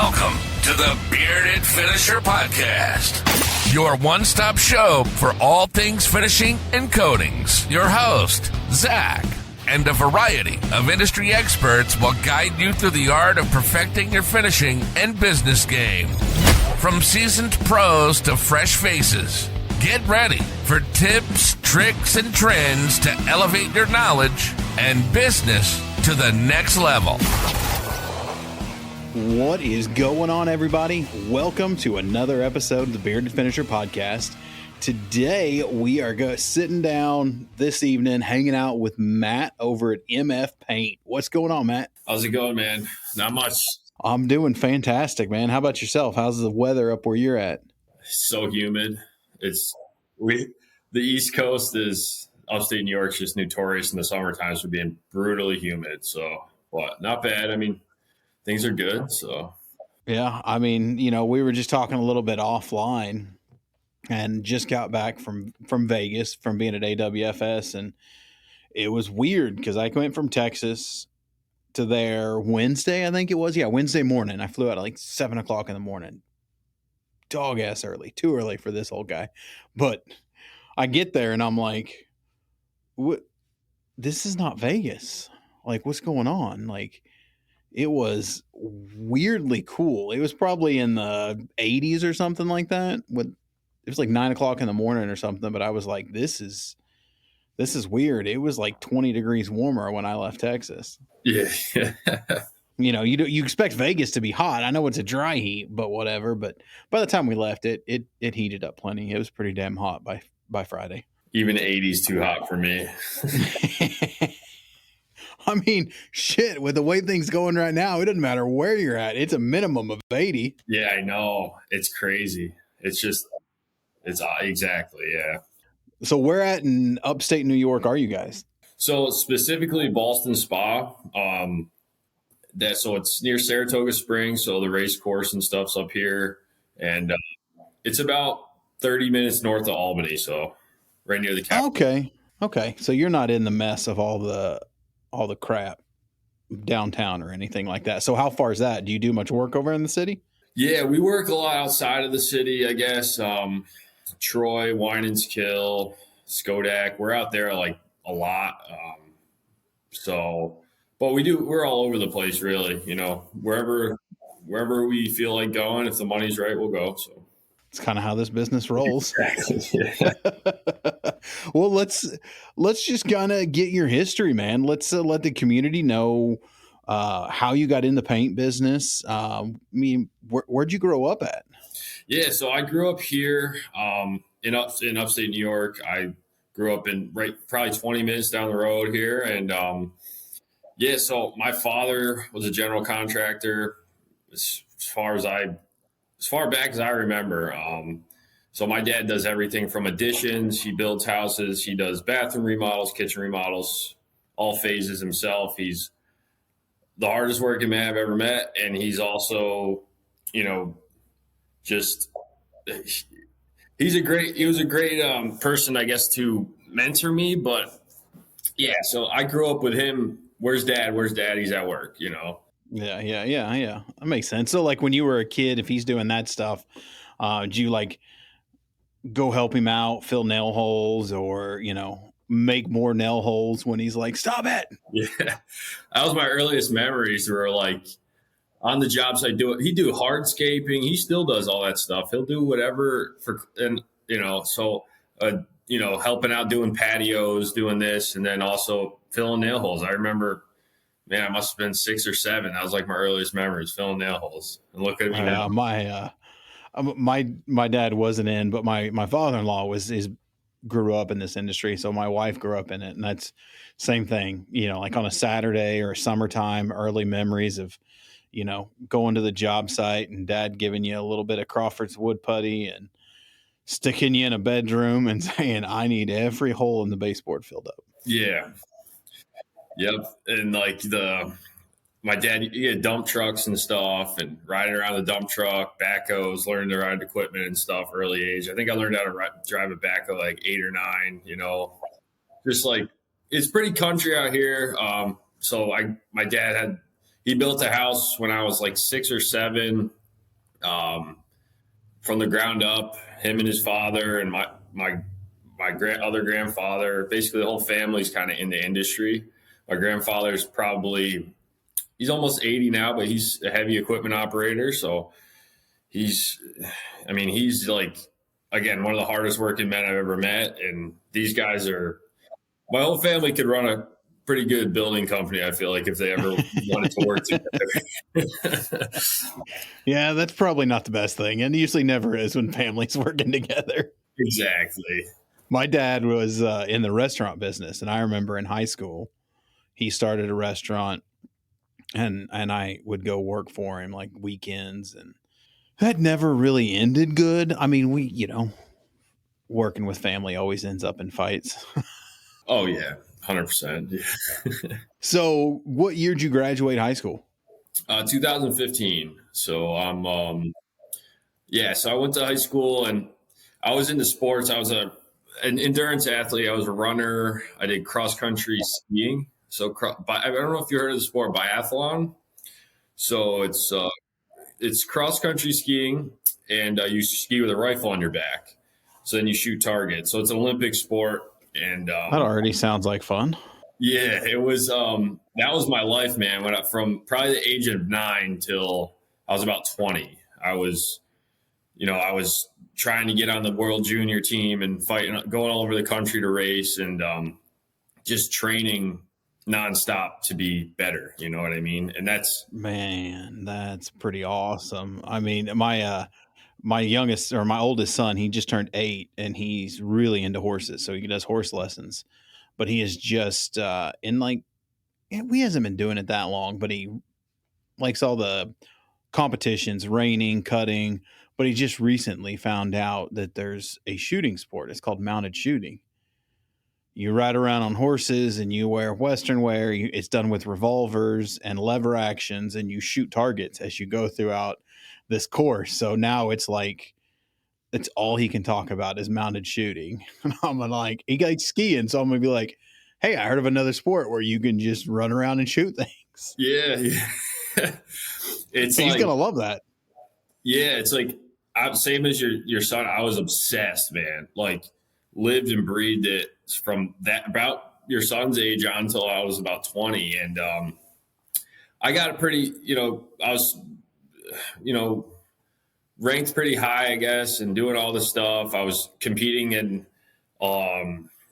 Welcome to the Bearded Finisher Podcast, your one-stop show for all things finishing and coatings. Your host, Zach, and a variety of industry experts will guide you through the art of perfecting your finishing and business game. From seasoned pros to fresh faces, get ready for tips, tricks, and trends to elevate your knowledge and business to the next level. What is going on, everybody? Welcome to another episode of the Bearded Finisher Podcast. Today, we are sitting down this evening, hanging out with Matt over at MF Paint. What's going on, Matt? How's it going, man? Not much. I'm doing fantastic, man. How about yourself? How's the weather up where you're at? It's so humid. The East Coast is upstate New York's just notorious in the summer times for being brutally humid. So, but not bad. I mean, things are good. So, yeah. I mean, we were just talking a little bit offline, and just got back from Vegas from being at AWFS, and it was weird because I went from Texas to there Wednesday, I think it was. Yeah, Wednesday morning. I flew out at like 7 o'clock in the morning. Dog ass early. Too early for this old guy. But I get there and I'm like, what? This is not Vegas. Like, what's going on? Like, it was weirdly cool. It was probably in the 80s or something like that. It was like 9 o'clock in the morning or something. But I was like, this is weird. It was like 20 degrees warmer when I left Texas. yeah. You expect Vegas to be hot. I know it's a dry heat, but whatever. But by the time we left, it heated up plenty. It was pretty damn hot by Friday. Even 80's too hot for me. I mean, shit, with the way things going right now, it doesn't matter where you're at. It's a minimum of 80. Yeah, I know. It's crazy. It's exactly. Yeah. So where at in upstate New York are you guys? So specifically Ballston Spa, so it's near Saratoga Springs. So the race course and stuff's up here, and it's about 30 minutes north of Albany. So right near the capital. Okay. So you're not in the mess of all the crap downtown or anything like that. So how far is that? Do you do much work over in the city? Yeah, we work a lot outside of the city, I guess. Troy, Winans-Kill, Skodak. We're out there like a lot. But we're all over the place, really. Wherever we feel like going, if the money's right, we'll go. So it's kind of how this business rolls. Exactly. Yeah. Well, let's just kind of get your history, man. Let's let the community know how you got in the paint business. Where'd you grow up at? Yeah, so I grew up here in upstate New York. I grew up probably 20 minutes down the road here, and so my father was a general contractor as far back as I remember. So my dad does everything from additions. He builds houses. He does bathroom remodels, kitchen remodels, all phases himself. He's the hardest working man I've ever met, and he's also, he was a great person, I guess, to mentor me. But yeah, so I grew up with him. Where's dad? He's at work, Yeah. That makes sense. So like when you were a kid, if he's doing that stuff, did you like go help him out, fill nail holes, or, make more nail holes when he's like, stop it? Yeah. That was my earliest memories were like on the job site. He'd do hardscaping. He still does all that stuff. He'll do whatever helping out, doing patios, doing this, and then also filling nail holes. I remember, man, I must have been 6 or 7. That was like my earliest memories, filling nail holes. And look at me now. My dad wasn't in, but my father-in-law grew up in this industry. So my wife grew up in it, and that's same thing, like on a Saturday or summertime, early memories of, going to the job site and dad giving you a little bit of Crawford's wood putty and sticking you in a bedroom and saying, I need every hole in the baseboard filled up. Yeah. Yep. And like my dad, he had dump trucks and stuff and riding around the dump truck, backhoes, learning to ride equipment and stuff early age. I think I learned how to drive a backhoe like 8 or 9, just like it's pretty country out here. So my dad he built a house when I was like 6 or 7 from the ground up. Him and his father and my other grandfather, basically the whole family's kind of in the industry. My grandfather's he's almost 80 now, but he's a heavy equipment operator. So he's like, again, one of the hardest working men I've ever met. And these guys my whole family could run a pretty good building company, I feel like, if they ever wanted to work together. Yeah, that's probably not the best thing. And usually never is when families working together. Exactly. My dad was in the restaurant business, and I remember in high school, he started a restaurant, and I would go work for him like weekends, and that never really ended good. I mean, working with family always ends up in fights. Oh yeah, 100%. So, what year did you graduate high school? 2015. So so I went to high school and I was into sports. I was an endurance athlete. I was a runner. I did cross country skiing. So I don't know if you heard of the sport biathlon. So it's cross country skiing, and you ski with a rifle on your back. So then you shoot targets. So it's an Olympic sport. And That already sounds like fun. yeah, it was. That was my life, man. From probably the age of 9 till I was about 20, I was trying to get on the world junior team and fighting, going all over the country to race, and just training nonstop to be better. You know what I mean? And that's pretty awesome. I mean, my youngest or my oldest son, he just turned 8, and he's really into horses, so he does horse lessons. But he is just we hasn't been doing it that long, but he likes all the competitions, reining, cutting. But he just recently found out that there's a shooting sport. It's called mounted shooting. You ride around on horses and you wear Western wear. It's done with revolvers and lever actions, and you shoot targets as you go throughout this course. So now it's all he can talk about is mounted shooting. And I'm like, he likes skiing. So I'm going to be like, hey, I heard of another sport where you can just run around and shoot things. Yeah. He's going to love that. Yeah. It's like, same as your son. I was obsessed, man. Like, lived and breathed it from about your son's age on until I was about 20. And I got a pretty, I was, ranked pretty high, I guess, and doing all this stuff. I was competing in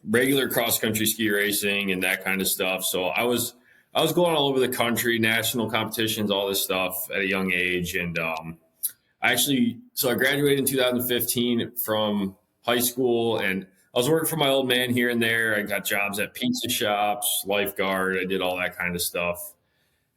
regular cross country ski racing and that kind of stuff. So I was going all over the country, national competitions, all this stuff at a young age. And I graduated in 2015 from high school, and I was working for my old man here and there. I got jobs at pizza shops, lifeguard. I did all that kind of stuff.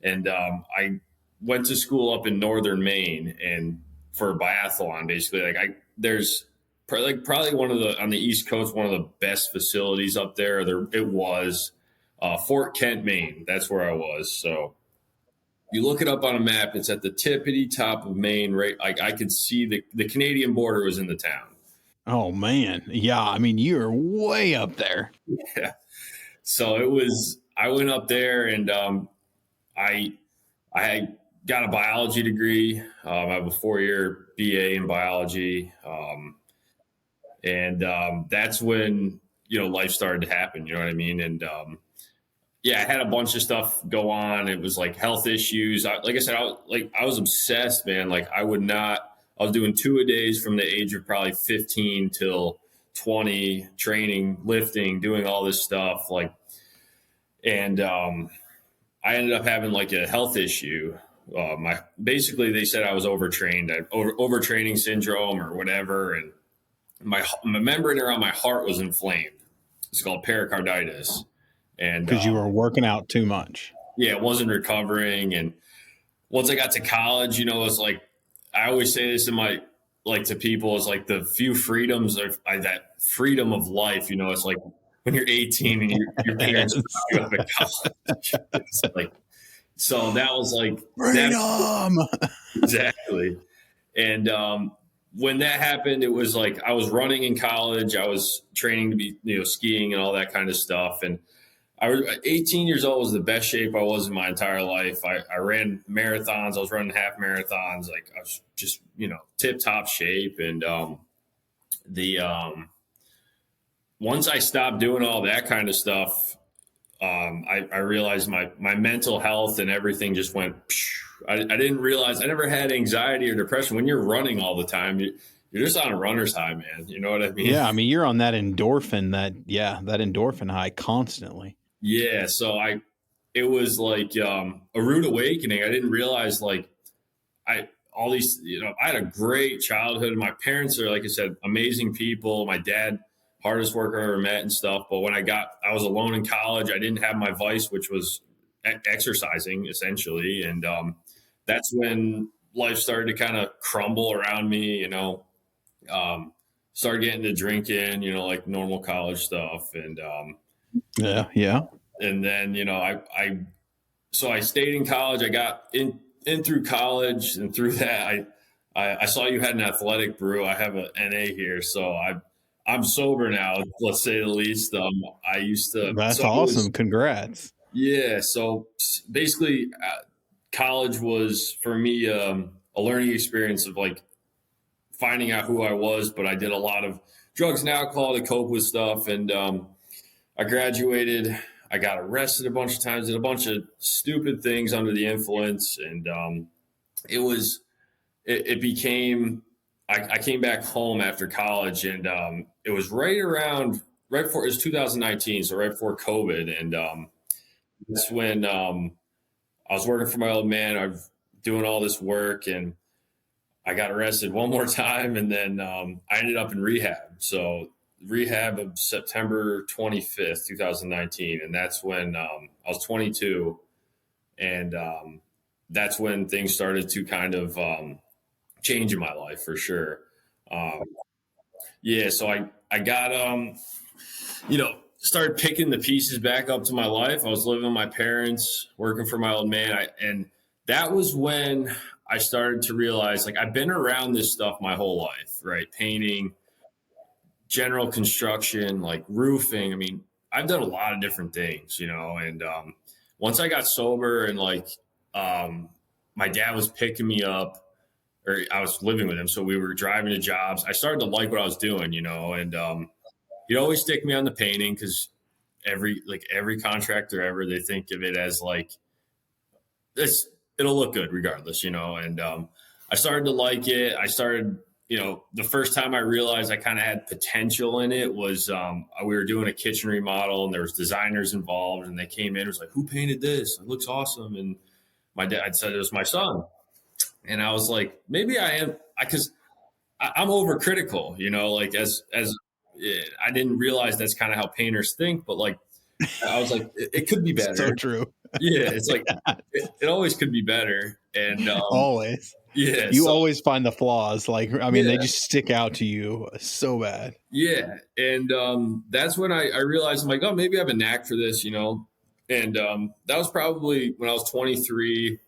And I went to school up in northern Maine and for biathlon, basically. There's probably on the East Coast, one of the best facilities up there. It was Fort Kent, Maine. That's where I was. So you look it up on a map, it's at the tippity top of Maine, right? I could see the Canadian border was in the town. Oh man. Yeah. I mean, you're way up there. Yeah. So I went up there, and I got a biology degree. I have a 4-year BA in biology. And that's when, life started to happen, you know what I mean? And I had a bunch of stuff go on. It was like health issues. Like I said, I was obsessed, man. Like I was doing 2-a-days from the age of probably 15 till 20, training, lifting, doing all this stuff. And I ended up having like a health issue. Basically they said I was overtrained, overtraining syndrome or whatever. And my membrane around my heart was inflamed. It's called pericarditis. And because you were working out too much. Yeah, it wasn't recovering. And once I got to college, it's like, I always say this to people, it's like the few freedoms of that freedom of life, it's like when you're 18 and your parents are you up at college. It's like, so that was like freedom. Exactly. And when that happened, it was like I was running in college. I was training to be, skiing and all that kind of stuff. And I was 18 years old was the best shape I was in my entire life. I ran marathons. I was running half marathons. Like I was just, tip top shape. And the once I stopped doing all that kind of stuff, I realized my mental health and everything just went. I didn't realize I never had anxiety or depression. When you're running all the time, you're just on a runner's high, man. You know what I mean? Yeah, I mean, you're on that endorphin high constantly. Yeah. So it was like a rude awakening. I didn't realize I had a great childhood. My parents are, like I said, amazing people. My dad, hardest worker I ever met and stuff. But when I was alone in college. I didn't have my vice, which was exercising essentially. And that's when life started to kind of crumble around me, started getting to drinking, like normal college stuff. And Yeah. and then, so I stayed in college. I got in through college, and through that, I saw you had an athletic brew. I have an NA here, so I'm sober now, let's say the least. I used to. That's awesome. Congrats. Yeah. So basically, college was for me a learning experience of like finding out who I was, but I did a lot of drugs and alcohol to cope with stuff. And I graduated. I got arrested a bunch of times, did a bunch of stupid things under the influence. And it became, I came back home after college, and it was right before, it was 2019. So right before COVID. And that's when I was working for my old man. I'm doing all this work, and I got arrested one more time. And then I ended up in rehab. So rehab of September 25th, 2019. And that's when I was 22. And that's when things started to kind of change in my life for sure. Yeah. So I got, started picking the pieces back up to my life. I was living with my parents, working for my old man. And that was when I started to realize, like, I've been around this stuff my whole life, right? Painting, general construction, like roofing. I mean, I've done a lot of different things, and once I got sober and my dad was picking me up, or I was living with him. So we were driving to jobs. I started to like what I was doing, and he'd always stick me on the painting because every contractor ever, they think of it as like this, it'll look good regardless, and I started to like it. I started, the first time I realized I kind of had potential in it was we were doing a kitchen remodel, and there was designers involved, and they came in. It was like, who painted this? It looks awesome. And my dad said it was my son. And I was like, maybe I am, because I'm overcritical, like as I didn't realize that's kind of how painters think, but like, I was like, it could be better. So true. Yeah. It's like, it always could be better. And always. Yeah. You always find the flaws. Like, I mean, they just stick out to you so bad. Yeah. And that's when I realized, I'm like, oh, maybe I have a knack for this, and that was probably when I was 23,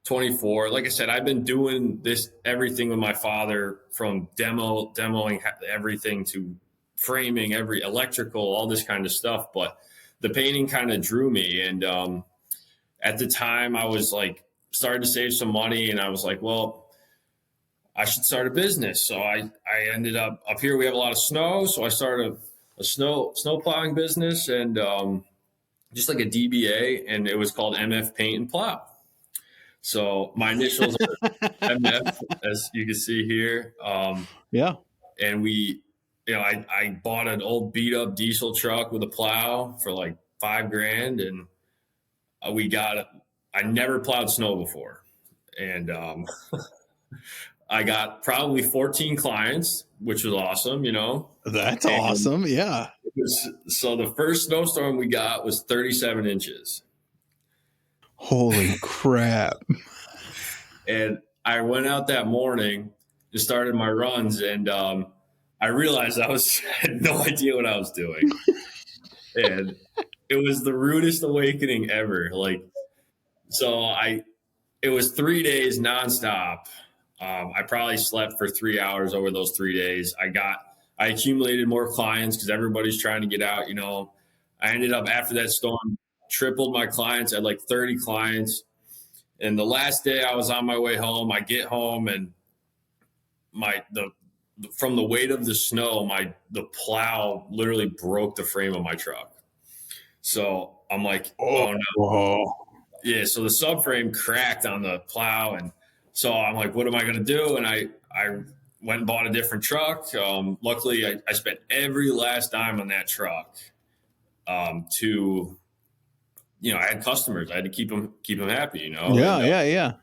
24. Like I said, I've been doing everything with my father, from demoing everything to framing, every electrical, all this kind of stuff. But the painting kind of drew me. And at the time I was like, started to save some money, and I was like, well, I should start a business. So I ended up here. We have a lot of snow. So I started a snow plowing business, and just like a DBA, and it was called MF Paint and Plow. So my initials are MF, as you can see here. Yeah. And I bought an old beat up diesel truck with a plow for like $5,000, and I never plowed snow before. And I got probably 14 clients, which was awesome, That's awesome. Yeah. So the first snowstorm we got was 37 inches. Holy crap. And I went out that morning and started my runs, and I realized I had no idea what I was doing. And it was the rudest awakening ever. Like, so it was 3 days nonstop. I probably slept for 3 hours over those 3 days. I accumulated more clients because everybody's trying to get out, I ended up, after that storm, tripled my clients. I had like 30 clients. And the last day I was on my way home, I get home and from the weight of the snow, the plow literally broke the frame of my truck. So I'm like, oh no. Whoa. Yeah. So the subframe cracked on the plow. And so I'm like, what am I going to do? And I went and bought a different truck. Luckily, I spent every last dime on that truck to, I had customers. I had to keep them happy, Yeah, And, yeah.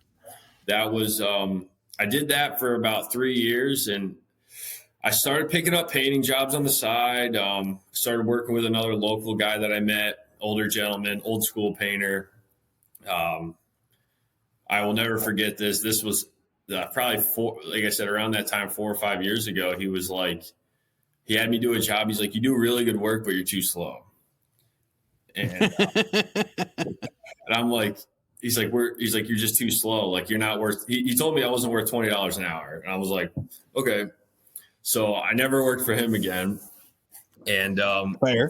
that was, I did that for about 3 years, and I started picking up painting jobs on the side. Started working with another local guy that I met, older gentleman, old school painter. I will never forget this. This was probably like I said, around that time, 4 or 5 years ago. He was like, he had me do a job. He's like, you do really good work, but you're too slow. And, and I'm like, he's like, you're just too slow. Like, you're not worth, he told me I wasn't worth $20 an hour. And I was like, okay. So I never worked for him again. And, Fair.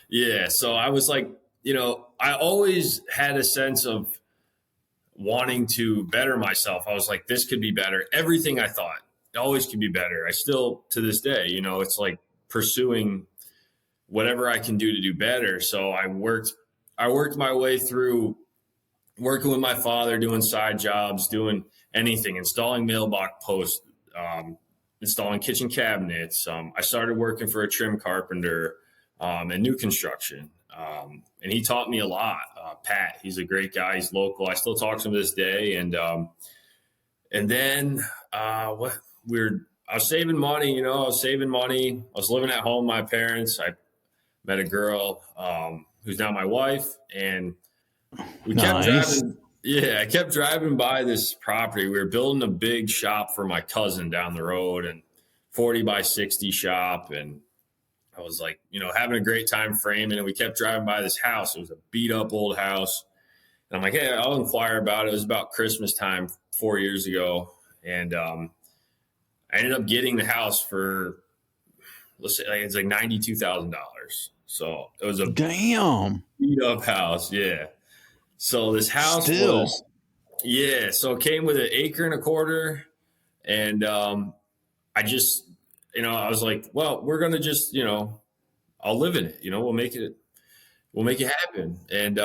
yeah. So I was like, I always had a sense of wanting to better myself. I was like, this could be better. Everything I thought always could be better. I still, to this day, it's like pursuing whatever I can do to do better. So I worked my way through working with my father, doing side jobs, doing anything, installing mailbox posts, installing kitchen cabinets. I started working for a trim carpenter and new construction. And he taught me a lot. Pat, he's a great guy. He's local. I still talk to him to this day. And then I was saving money. I was living at home with my parents. I met a girl who's now my wife, and we kept driving. Yeah, I kept driving by this property. We were building a big shop for my cousin down the road, and 40 by 60 shop. And I was like, having a great time framing. And we kept driving by this house. It was a beat up old house. And I'm like, hey, I'll inquire about it. It was about Christmas time 4 years ago. And I ended up getting the house for, let's say, it's like $92,000. So it was a damn beat up house. Yeah. So this house so it came with 1.25 acres. And I just, I was like, well, we're going to just, I'll live in it, we'll make it happen. And,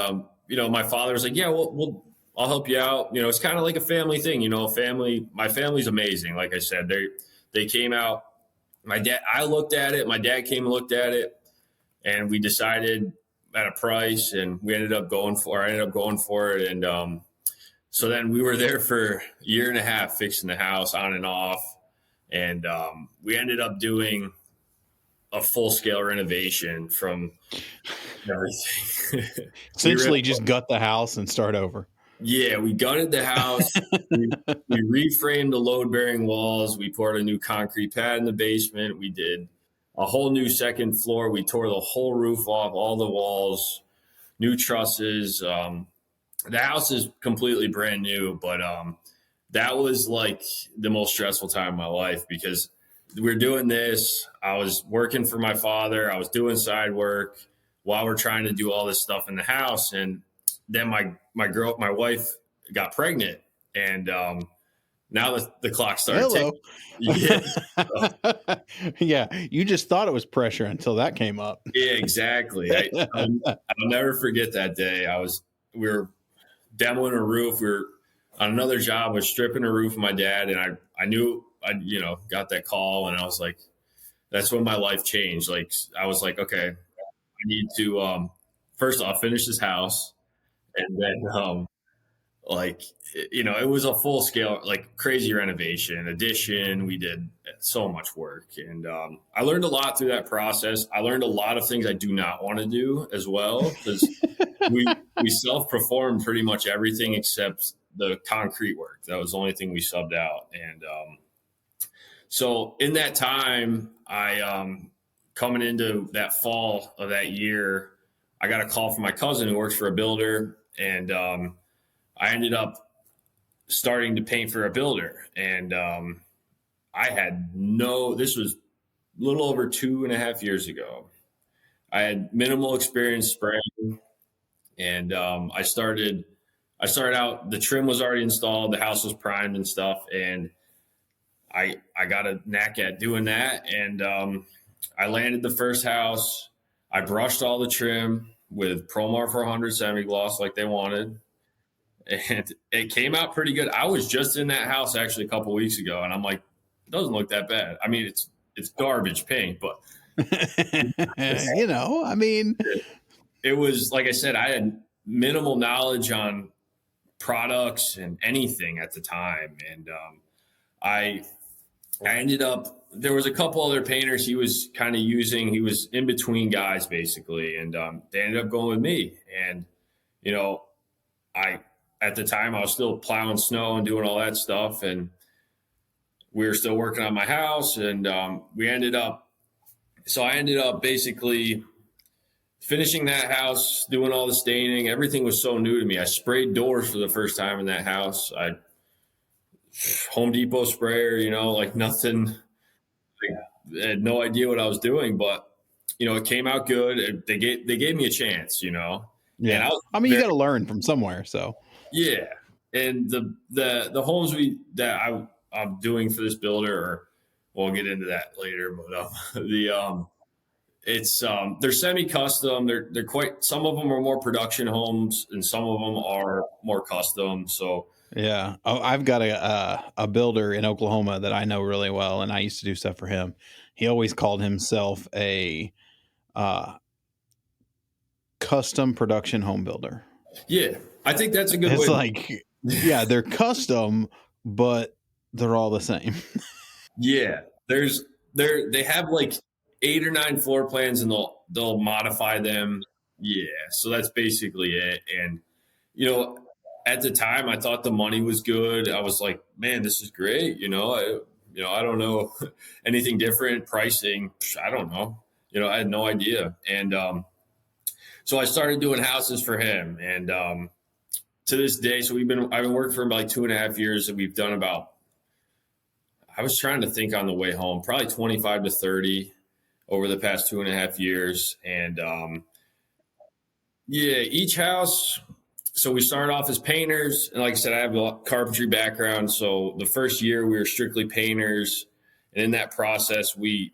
my father was like, yeah, I'll help you out. It's kind of like a family thing, my family's amazing. Like I said, they came out, I looked at it, my dad came and looked at it, and we decided at a price, and I ended up going for it. And, so then we were there for 1.5 years fixing the house on and off. And we ended up doing a full-scale renovation from everything. Essentially, just gut the house and start over. Yeah, we gutted the house. we reframed the load-bearing walls. We poured a new concrete pad in the basement. We did a whole new second floor. We tore the whole roof off, all the walls, new trusses. The house is completely brand new, but that was like the most stressful time of my life, because we're doing this. I was working for my father. I was doing side work while we're trying to do all this stuff in the house. And then my wife got pregnant, and now the clock started ticking. Yeah. Yeah. You just thought it was pressure until that came up. Yeah, exactly. I'll never forget that day. We were demoing a roof. We were on another job, was stripping a roof with my dad. And I knew I got that call, and I was like, that's when my life changed. Like, I was like, okay, I need to, first off, finish this house. And then, it was a full scale, like, crazy renovation, addition. We did so much work. And I learned a lot through that process. I learned a lot of things I do not want to do as well, because we self-performed pretty much everything except the concrete work. That was the only thing we subbed out. And so in that time, coming into that fall of that year, I got a call from my cousin who works for a builder. And I ended up starting to paint for a builder. And this was a little over 2.5 years ago. I had minimal experience spraying, and I started out. The trim was already installed, the house was primed and stuff, and I got a knack at doing that, and I landed the first house. I brushed all the trim with Promar 400 semi gloss like they wanted, and it came out pretty good. I was just in that house actually a couple weeks ago, and I'm like, it doesn't look that bad. I mean, it's garbage paint, but I mean, it was, like I said, I had minimal knowledge on products and anything at the time, and I ended up, there was a couple other painters he was kind of using. He was in between guys basically, and they ended up going with me. And you know, I at the time I was still plowing snow and doing all that stuff, and we were still working on my house, and we ended up. So I ended up basically finishing that house, doing all the staining. Everything was so new to me. I sprayed doors for the first time in that house. I Home Depot sprayer, like nothing. I had no idea what I was doing, but it came out good. They gave me a chance, And yeah. I mean, you got to learn from somewhere. So yeah, and the homes I'm doing for this builder, or we'll get into that later, but they're semi-custom. They're quite. Some of them are more production homes, and some of them are more custom. So yeah, I've got a builder in Oklahoma that I know really well, and I used to do stuff for him. He always called himself a custom production home builder. Yeah, I think that's a good way. It's like, yeah, they're custom, but they're all the same. Yeah, they have like 8 or 9 floor plans, and they'll modify them. Yeah, so that's basically it. And at the time, I thought the money was good. I was like, man, this is great. I don't know anything different. Pricing, I don't know. I had no idea. And so I started doing houses for him. And to this day, so I've been working for him about like 2.5 years, and we've done about, I was trying to think on the way home, probably 25 to 30 over the past 2.5 years. And yeah, each house. So we started off as painters. And like I said, I have a carpentry background. So the first year we were strictly painters. And in that process, they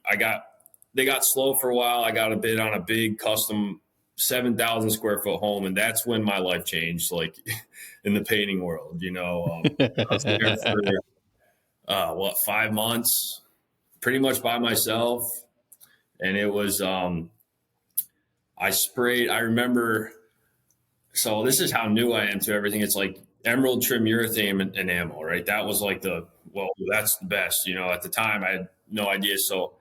got slow for a while. I got a bid on a big custom 7,000 square foot home. And that's when my life changed, like in the painting world, I was there for 5 months, pretty much by myself. And it was, I sprayed, I remember, so this is how new I am to everything. It's like emerald trim urethane enamel, right? That was like that's the best, at the time I had no idea. So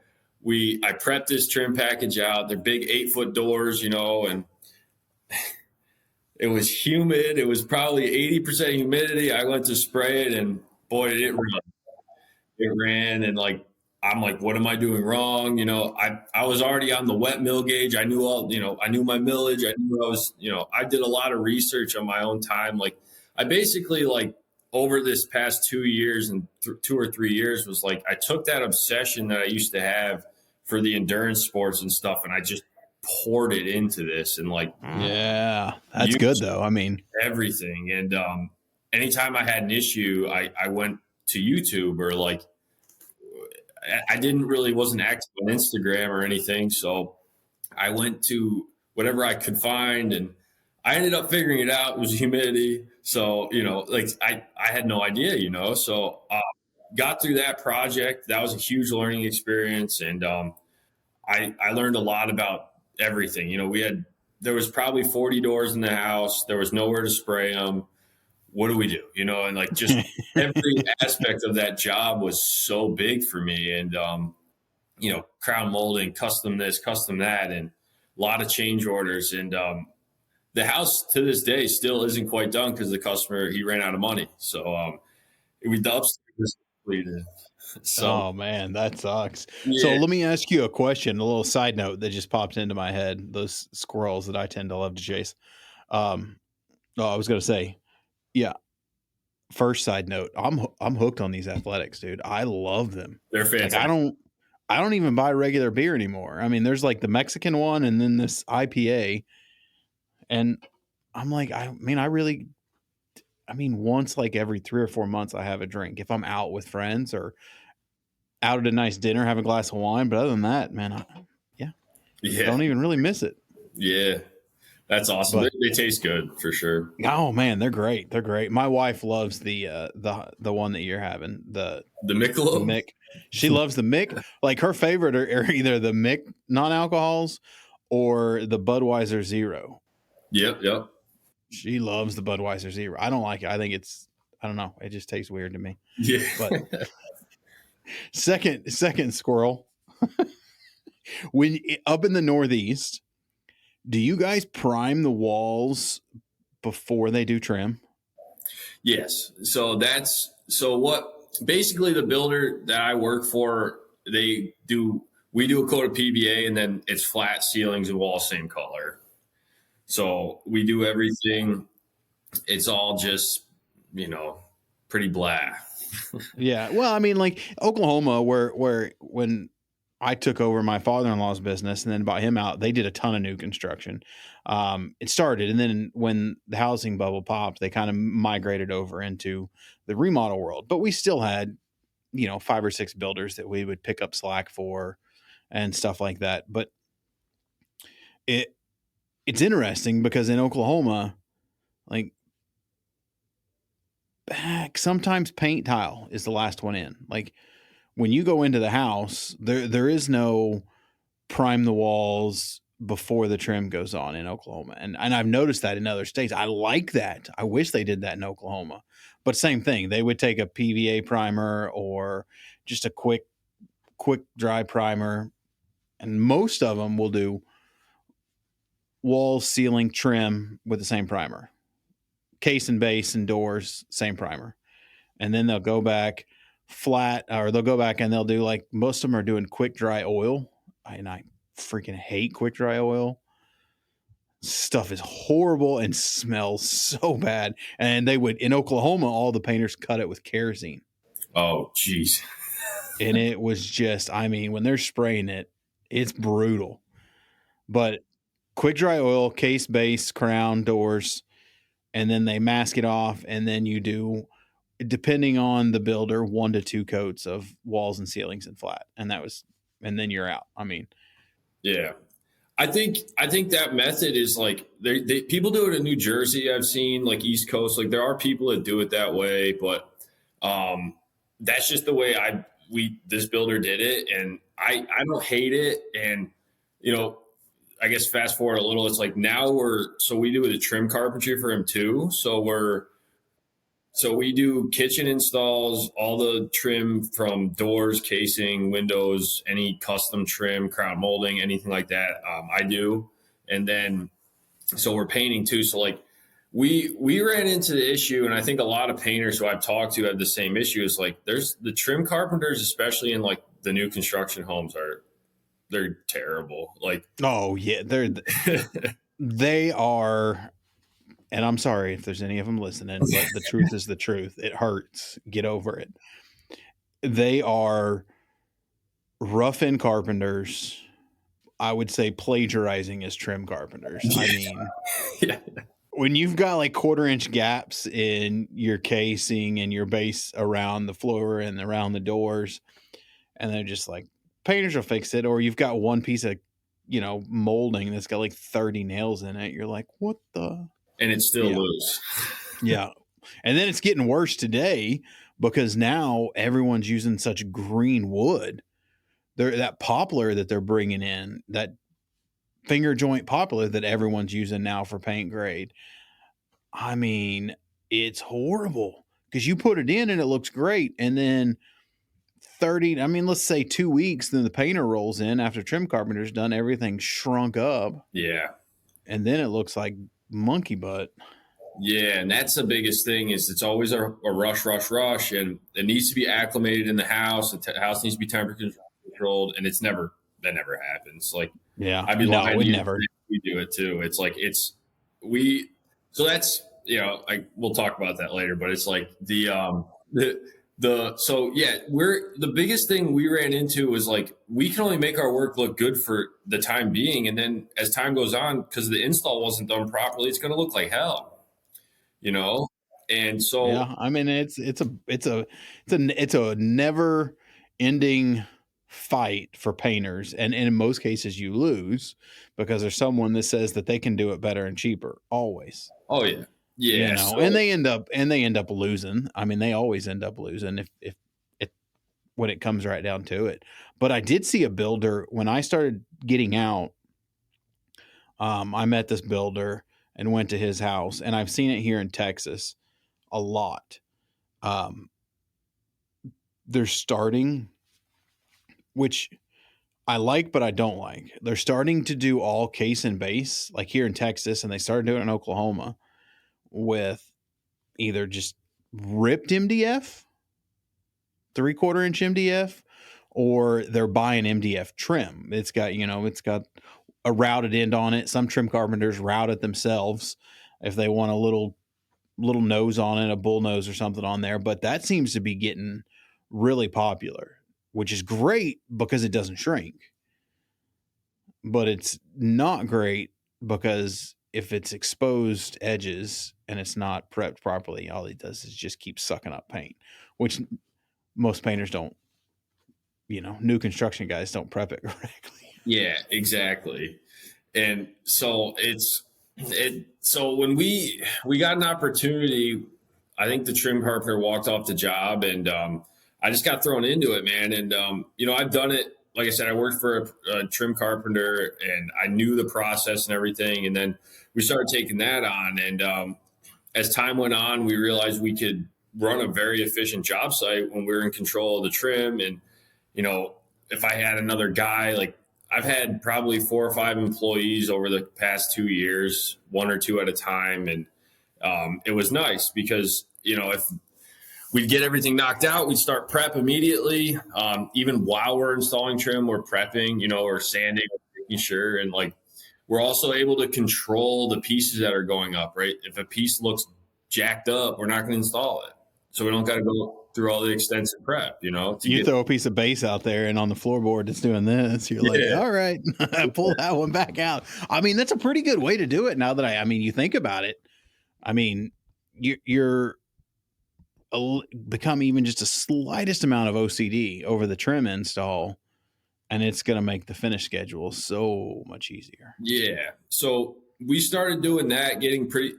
I prepped this trim package out. They're big 8-foot doors, and it was humid. It was probably 80% humidity. I went to spray it, and boy, did it run. It ran, and I'm like, what am I doing wrong? I was already on the wet mill gauge. I knew I knew my millage. I knew I was, I did a lot of research on my own time. Like I basically over this past 2 years and 2 or 3 years was like, I took that obsession that I used to have for the endurance sports and stuff, and I just poured it into this, and yeah, that's good though. I mean, everything. And anytime I had an issue, I went to YouTube, or I wasn't active on Instagram or anything. So I went to whatever I could find, and I ended up figuring it out. It was humidity. So, I had no idea, so got through that project. That was a huge learning experience. And I learned a lot about everything. There was probably 40 doors in the house. There was nowhere to spray them. What do we do? And just every aspect of that job was so big for me. And, crown molding, custom this, custom that, and a lot of change orders. And the house to this day still isn't quite done because the customer, he ran out of money. So the upstairs was completed. So, oh man, that sucks. Yeah. So let me ask you a question, a little side note that just popped into my head. Those squirrels that I tend to love to chase. I was going to say, yeah. First side note, I'm hooked on these athletics, dude. I love them. They're fantastic. I don't even buy regular beer anymore. I mean, there's like the Mexican one and then this IPA. And I'm like, once like every 3 or 4 months, I have a drink if I'm out with friends or out at a nice dinner, have a glass of wine. But other than that, man, Yeah. don't even really miss it. Yeah. That's awesome. But They taste good for sure. oh man, they're great. They're great. My wife loves the one that you're having, the Michelob? Mick. She loves the Mick. Like her favorite are either the Mick non-alcohols or the Budweiser Zero. Yep. She loves the Budweiser Zero. I don't like it. I think I don't know. It just tastes weird to me. Yeah. But second squirrel. When up in the Northeast, do you guys prime the walls before they do trim? Yes. So what basically the builder that I work for, we do a coat of PVA and then it's flat ceilings and walls same color. So we do everything. It's all just, pretty blah. Yeah. Well, I mean, like Oklahoma, where when I took over my father-in-law's business and then bought him out, they did a ton of new construction. It started, and then when the housing bubble popped, they kind of migrated over into the remodel world. But we still had, 5 or 6 builders that we would pick up slack for and stuff like that. But it's interesting because in Oklahoma, like sometimes paint tile is the last one in. Like when you go into the house, there is no prime the walls before the trim goes on in Oklahoma. And I've noticed that in other states. I like that. I wish they did that in Oklahoma. But same thing. They would take a PVA primer or just a quick dry primer. And most of them will do wall, ceiling, trim with the same primer. Case and base and doors, same primer. And then they'll go back flat, or they'll go back and they'll do like most of them are doing quick dry oil. And I freaking hate quick dry oil. Stuff is horrible and smells so bad. And they would, in Oklahoma, all the painters cut it with kerosene. Oh, geez. And it was just, when they're spraying it, it's brutal. But quick dry oil, case, base, crown, doors, and then they mask it off. And then you do, depending on the builder, 1 to 2 coats of walls and ceilings and flat. And then you're out. Yeah. I think that method is like people do it in New Jersey. I've seen like East Coast, like there are people that do it that way, but that's just the way this builder did it. And I don't hate it. And, I guess fast forward a little, it's like now we do the trim carpentry for him too. So we do kitchen installs, all the trim from doors, casing, windows, any custom trim, crown molding, anything like that. I do. And then, so we're painting too. So like we ran into the issue, and I think a lot of painters who I've talked to have the same issue. Is like there's the trim carpenters, especially in like the new construction homes, they're terrible. Like, oh yeah, they are. And I'm sorry if there's any of them listening, but the truth is the truth. It hurts. Get over it. They are rough-end carpenters. I would say plagiarizing as trim carpenters. Yeah. When you've got like 1/4-inch gaps in your casing and your base around the floor and around the doors, and they're just like, painters will fix it. Or you've got one piece of, molding that's got like 30 nails in it. You're like, what the... And it's still loose. Yeah. And then it's getting worse today because now everyone's using such green wood. That poplar that they're bringing in, that finger joint poplar that everyone's using now for paint grade. It's horrible because you put it in and it looks great. And then let's say 2 weeks, then the painter rolls in after trim carpenter's done, everything shrunk up. Yeah. And then it looks like monkey butt. Yeah, and that's the biggest thing is it's always a rush, and it needs to be acclimated in the house. The house needs to be temperature controlled, and that never happens. Like, yeah, I'd be lying. It never. We do it too. It's like so that's we'll talk about that later. But it's like the The biggest thing we ran into was like, we can only make our work look good for the time being. And then as time goes on, because the install wasn't done properly, it's going to look like hell, you know? And so, Yeah, I mean it's a never ending fight for painters, and in most cases you lose because there's someone that says that they can do it better and cheaper always. oh yeah. You Yeah. know, So, and they end up losing. I mean, they always end up losing if when it comes right down to it. But I did see a builder when I started getting out. I met this builder and went to his house, and I've seen it here in Texas a lot. Um, they're starting, which I like, but I don't like. They're starting to do all case and base, like here in Texas, and they started doing it in Oklahoma with either just ripped MDF, 3/4 inch MDF, or they're buying MDF trim. It's got a routed end on it. Some trim carpenters route it themselves if they want a little nose on it, a bull nose or something on there. But that seems to be getting really popular, which is great because it doesn't shrink. But it's not great because if it's exposed edges and it's not prepped properly, all it does is just keep sucking up paint, which most painters don't, new construction guys don't prep it correctly. yeah, exactly. And so so when we got an opportunity, I think the trim carpenter walked off the job, and I just got thrown into it, man. And I've done it. Like I said, I worked for a trim carpenter, and I knew the process and everything. And then we started taking that on, and as time went on, we realized we could run a very efficient job site when we were in control of the trim. And if I had another guy, like I've had probably 4 or 5 employees over the past 2 years, 1 or 2 at a time. And it was nice because, if we'd get everything knocked out, we'd start prep immediately. Even while we're installing trim, we're prepping, or sanding, making sure. And like, we're also able to control the pieces that are going up, right? If a piece looks jacked up, we're not going to install it. So we don't got to go through all the extensive prep, You throw a piece of base out there and on the floorboard it's doing this. You're like, all right, pull that one back out. I mean, that's a pretty good way to do it now that you think about it. I mean, you're become even just a slightest amount of OCD over the trim install, and it's going to make the finish schedule so much easier. Yeah. So we started doing that, getting pretty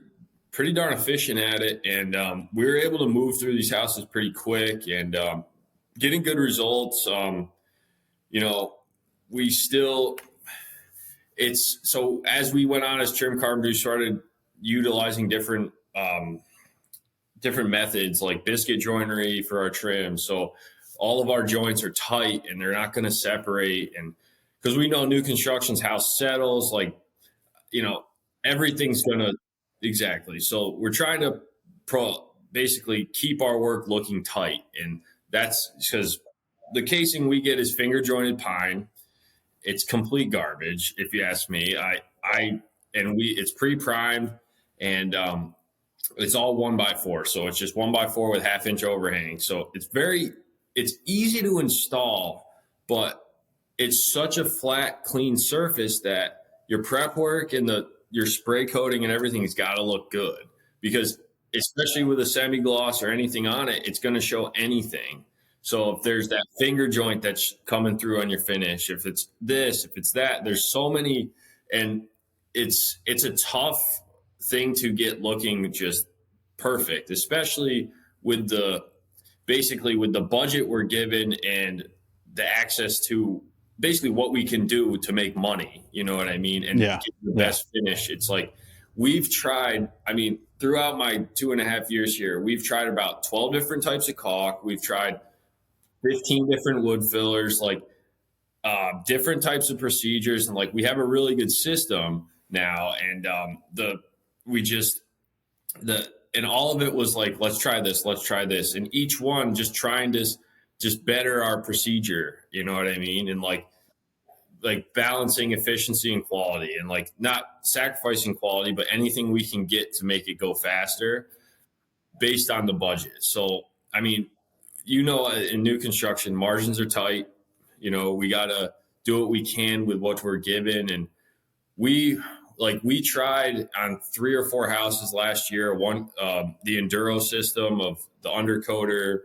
darn efficient at it. And we were able to move through these houses pretty quick and getting good results. We still, so as we went on as trim carpenters, started utilizing different methods like biscuit joinery for our trim. So all of our joints are tight and they're not going to separate. And because we know new construction's house settles, like, everything's going to, exactly. So we're trying to basically keep our work looking tight. And that's because the casing we get is finger jointed pine. It's complete garbage, if you ask me. It's pre-primed, and it's all 1x4. So it's just 1x4 with 1/2 inch overhang. So it's easy to install, but it's such a flat, clean surface that your prep work and your spray coating and everything's got to look good, because especially with a semi-gloss or anything on it, it's going to show anything. So if there's that finger joint that's coming through on your finish, if it's this, if it's that, there's so many, and it's a tough thing to get looking just perfect, especially with the budget we're given and the access to basically what we can do to make money, you know what I mean? And get the best finish. It's like, we've tried, throughout my 2.5 years here, we've tried about 12 different types of caulk. We've tried 15 different wood fillers, like different types of procedures. And like, we have a really good system now. And and all of it was like, let's try this. And each one just trying to just better our procedure. You know what I mean? And like balancing efficiency and quality, and like not sacrificing quality, but anything we can get to make it go faster based on the budget. So, in new construction, margins are tight. We got to do what we can with what we're given. And we tried on 3 or 4 houses last year, the Enduro system of the undercoater.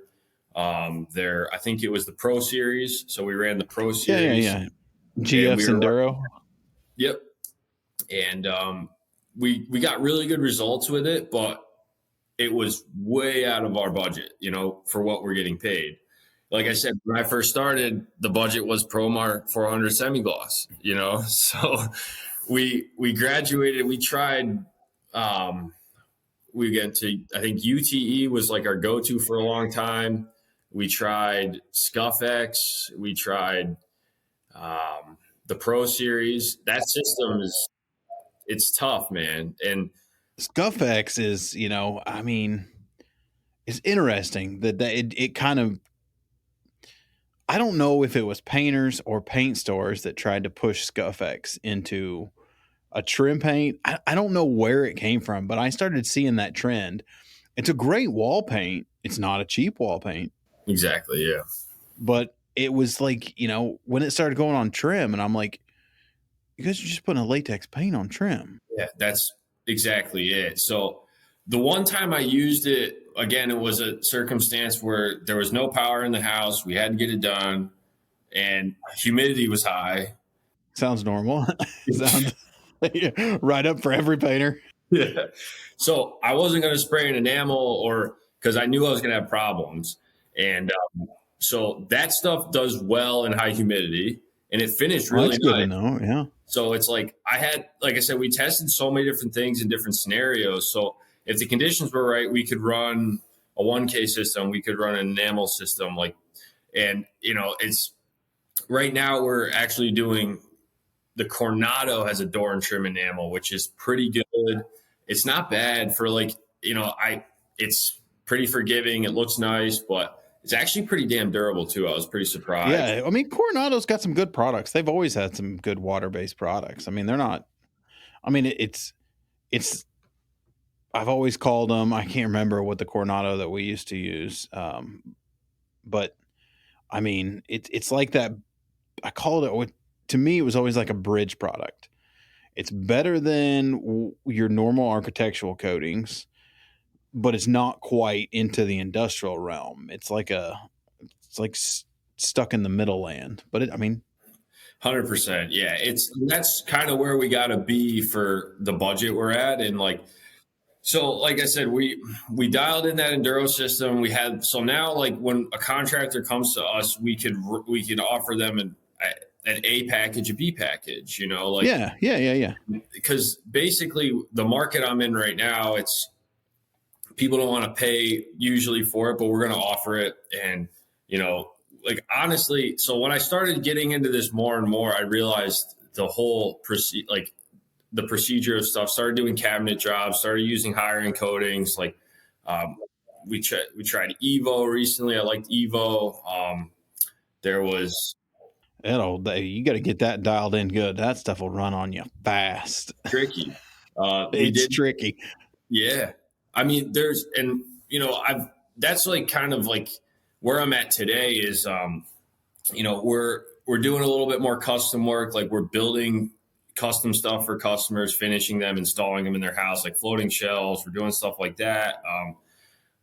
I think it was the Pro Series. So we ran the Pro Series. Yeah. GF's Enduro. Yep. And we got really good results with it, but it was way out of our budget, for what we're getting paid. Like I said, when I first started, the budget was ProMark 400 semi-gloss, so we graduated. We tried, we get to, I think UTE was like our go-to for a long time. We tried ScuffX. We tried the Pro Series. That system it's tough, man. And ScuffX is, it's interesting that it kind of, I don't know if it was painters or paint stores that tried to push ScuffX into a trim paint. I don't know where it came from, but I started seeing that trend. It's a great wall paint. It's not a cheap wall paint. Exactly, yeah. But it was like, when it started going on trim, and I'm like, you guys are just putting a latex paint on trim. Yeah, that's exactly it. So the one time I used it, again, it was a circumstance where there was no power in the house. We had to get it done, and humidity was high. Sounds normal. Sounds right up for every painter. Yeah. So I wasn't going to spray an enamel because I knew I was going to have problems. And so that stuff does well in high humidity, and it finished really that's nice. Good to know, yeah. So it's like like I said, we tested so many different things in different scenarios. So if the conditions were right, we could run a 1K system, we could run an enamel system, it's right now we're actually doing the Coronado has a door and trim enamel, which is pretty good. It's not bad for it's pretty forgiving. It looks nice, but it's actually pretty damn durable too. I was pretty surprised. Yeah, I mean, Coronado's got some good products. They've always had some good water-based products. I mean, they're not. I mean, it's. I've always called them. I can't remember what the Coronado that we used to use, but I mean, it's like that. I called it. To me, it was always like a bridge product. It's better than your normal architectural coatings, but it's not quite into the industrial realm. It's like stuck in the middle land. But 100%. Yeah. That's kind of where we got to be for the budget we're at. And like I said, we dialed in that Enduro system. So now like when a contractor comes to us, we could offer them an A package, a B package, Yeah. Because basically the market I'm in right now, it's people don't want to pay usually for it, but we're going to offer it. And, honestly, so when I started getting into this more and more, I realized the whole the procedure of stuff, started doing cabinet jobs, started using higher end coatings. We tried Evo recently. I liked Evo. There was you got to get that dialed in good. That stuff will run on you fast. Tricky. It's tricky. Yeah. I mean, that's like kind of like where I'm at today is, we're doing a little bit more custom work. Like we're building custom stuff for customers, finishing them, installing them in their house, like floating shelves. We're doing stuff like that.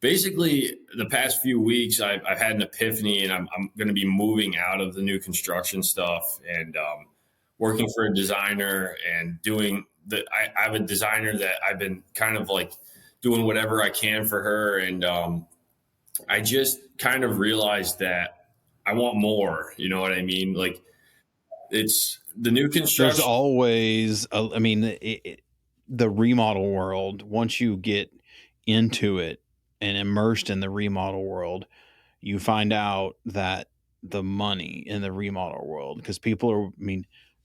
Basically, the past few weeks, I've had an epiphany, and I'm going to be moving out of the new construction stuff and working for a designer and doing I have a designer that I've been kind of like doing whatever I can for her. And I just kind of realized that I want more. You know what I mean? Like it's the new construction. There's always, the remodel world, once you get into it and immersed in the remodel world, you find out that the money in the remodel world, because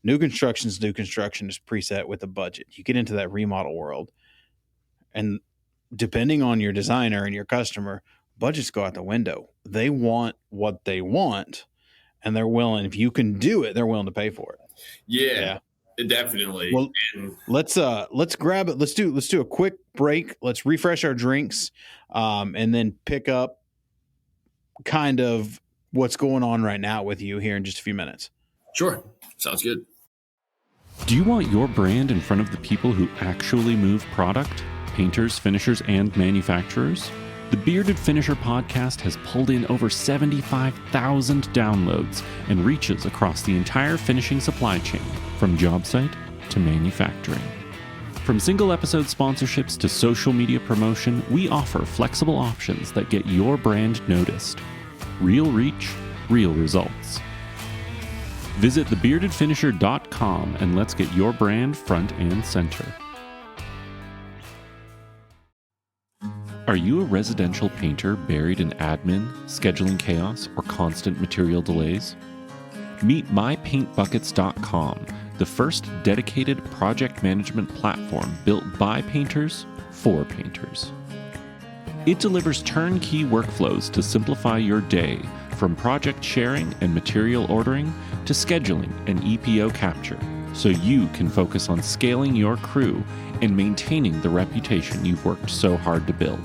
new construction is preset with a budget. You get into that remodel world, and depending on your designer and your customer, budgets go out the window. They want what they want, and they're willing, if you can do it, they're willing to pay for it. Yeah. Definitely. Well, let's grab it. Let's do a quick break. Let's refresh our drinks, and then pick up kind of what's going on right now with you here in just a few minutes. Sure. Sounds good. Do you want your brand in front of the people who actually move product? Painters, finishers, and manufacturers? The Bearded Finisher podcast has pulled in over 75,000 downloads and reaches across the entire finishing supply chain, from job site to manufacturing. From single episode sponsorships to social media promotion, we offer flexible options that get your brand noticed. Real reach, real results. Visit thebeardedfinisher.com and let's get your brand front and center. Are you a residential painter buried in admin, scheduling chaos, or constant material delays? Meet mypaintbuckets.com, the first dedicated project management platform built by painters for painters. It delivers turnkey workflows to simplify your day, from project sharing and material ordering to scheduling and EPO capture, so you can focus on scaling your crew and maintaining the reputation you've worked so hard to build.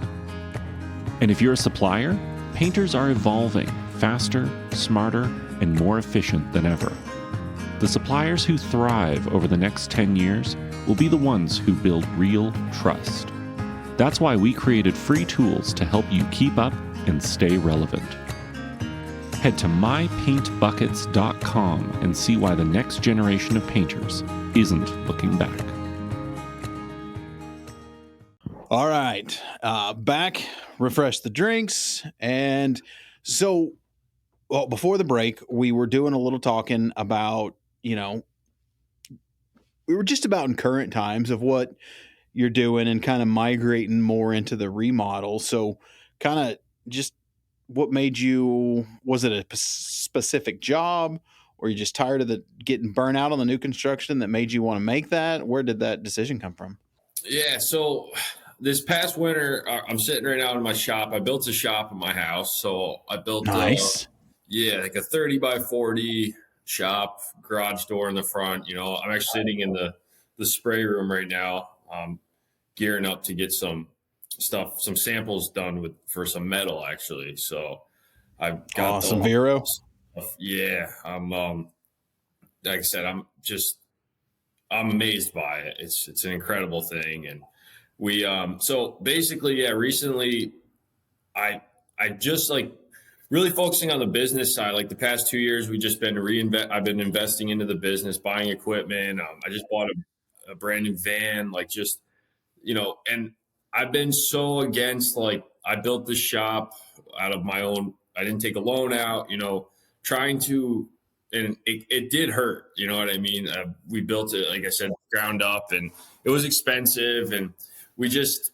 And if you're a supplier, painters are evolving faster, smarter, and more efficient than ever. The suppliers who thrive over the next 10 years will be the ones who build real trust. That's why we created free tools to help you keep up and stay relevant. Head to mypaintbuckets.com and see why the next generation of painters isn't looking back. All right, back, refresh the drinks. And so, well, before the break, we were doing a little talking about, we were just about in current times of what you're doing and kind of migrating more into the remodel. So kind of just what made you, was it a specific job, or you just tired of getting burnt out on the new construction that made you want to make that? Where did that decision come from? Yeah. So this past winter, I'm sitting right now in my shop. I built a shop in my house. So I built nice. Like a 30 by 40 shop, garage door in the front. I'm actually sitting in the spray room right now, gearing up to get some samples done for some metal, actually. So I've got some Vero. Yeah. Like I said, I'm amazed by it. It's an incredible thing. And we, so basically, yeah, recently I just really focusing on the business side. Like the past 2 years, I've been investing into the business, buying equipment. I just bought a brand new van, and I've been so against, I built this shop out of my own, I didn't take a loan out, trying to, and it did hurt, you know what I mean? We built it, like I said, ground up, and it was expensive, and we just,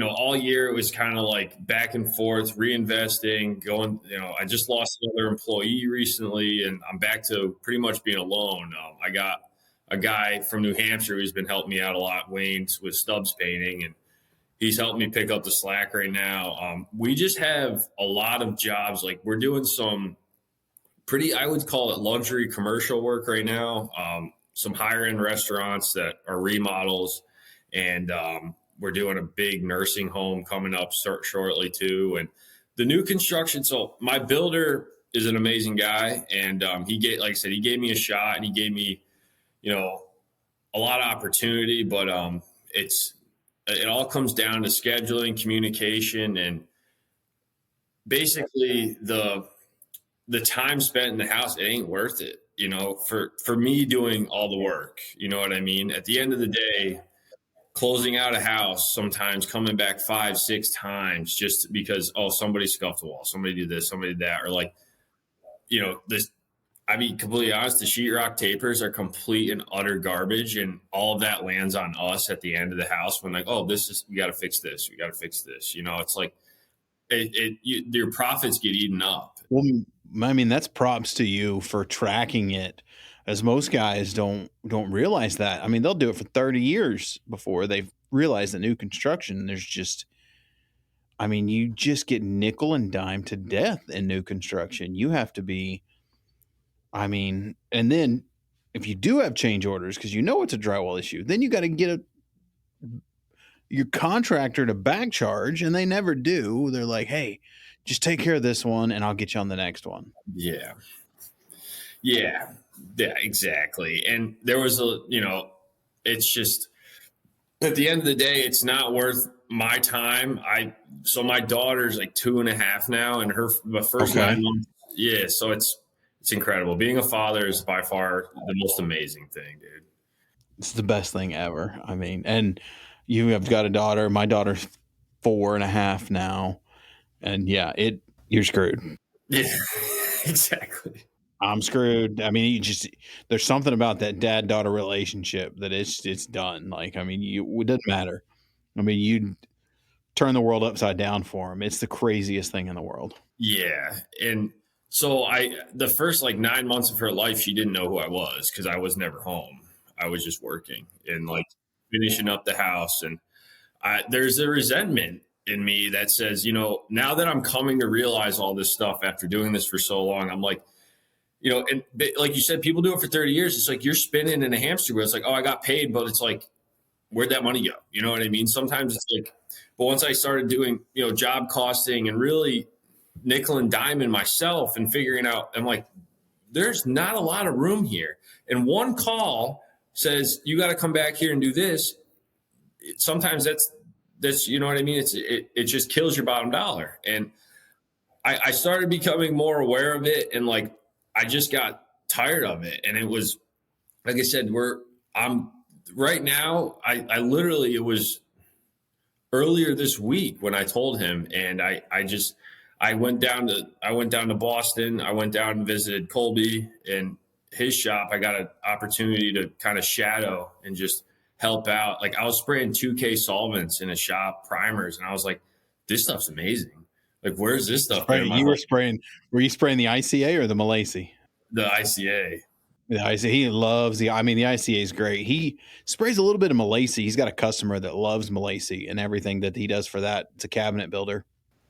all year it was kind of like back and forth, reinvesting, going, I just lost another employee recently, and I'm back to pretty much being alone. I got a guy from New Hampshire who's been helping me out a lot, Wayne, with Stubbs Painting, and he's helping me pick up the slack right now. We just have a lot of jobs. Like we're doing some pretty, I would call it luxury commercial work right now. Some higher end restaurants that are remodels, and we're doing a big nursing home coming up shortly too. And the new construction. So my builder is an amazing guy, and like I said, he gave me a shot, and he gave me, a lot of opportunity, but it all comes down to scheduling, communication, and basically the time spent in the house. It ain't worth it, for me doing all the work. You know what I mean? At the end of the day, closing out a house, sometimes coming back 5-6 times just because, somebody scuffed the wall, somebody did this, somebody did that, or this. I mean, completely honest, the sheetrock tapers are complete and utter garbage, and all of that lands on us at the end of the house when we got to fix this. We got to fix this. It's like your profits get eaten up. Well, I mean, that's props to you for tracking it, as most guys don't realize that. I mean, they'll do it for 30 years before they realize that new construction, you just get nickel and dime to death in new construction. You have to be, and then if you do have change orders, because it's a drywall issue, then you got to get your contractor to back charge, and they never do. They're like, hey, just take care of this one and I'll get you on the next one. Yeah. Yeah. Yeah, exactly. And there was it's just at the end of the day, it's not worth my time. So my daughter's like 2.5 now, and the first Okay. 9 months. Yeah. So it's incredible. Being a father is by far the most amazing thing, dude. It's the best thing ever. I mean, and you have got a daughter. My daughter's 4.5 now. And yeah, you're screwed. Yeah, exactly. I'm screwed. I mean, there's something about that dad-daughter relationship that it's done. Like, I mean, it doesn't matter. I mean, you turn the world upside down for him. It's the craziest thing in the world. Yeah. And so the first like 9 months of her life, she didn't know who I was because I was never home. I was just working and like finishing up the house. And there's a resentment in me that says, now that I'm coming to realize all this stuff after doing this for so long, I'm like, and like you said, people do it for 30 years. It's like you're spinning in a hamster wheel. It's like, oh, I got paid, but it's like, where'd that money go? You know what I mean? Sometimes it's like, but once I started doing, job costing and really nickel and diming myself and figuring out, I'm like, there's not a lot of room here. And one call says, you got to come back here and do this. Sometimes that's, you know what I mean? It just kills your bottom dollar. And I started becoming more aware of it. And like, I just got tired of it. And it was, like I said, I'm right now. I literally, it was earlier this week when I told him, and I went down to Boston. I went down and visited Colby and his shop. I got an opportunity to kind of shadow and just help out. Like I was spraying 2K solvents in a shop, primers, and I was like, this stuff's amazing. Like, where's this stuff? Were you spraying the ICA or the Malaysia? The ICA. The ICA. He loves the ICA is great. He sprays a little bit of Malaysia. He's got a customer that loves Malaysia and everything that he does for that. It's a cabinet builder.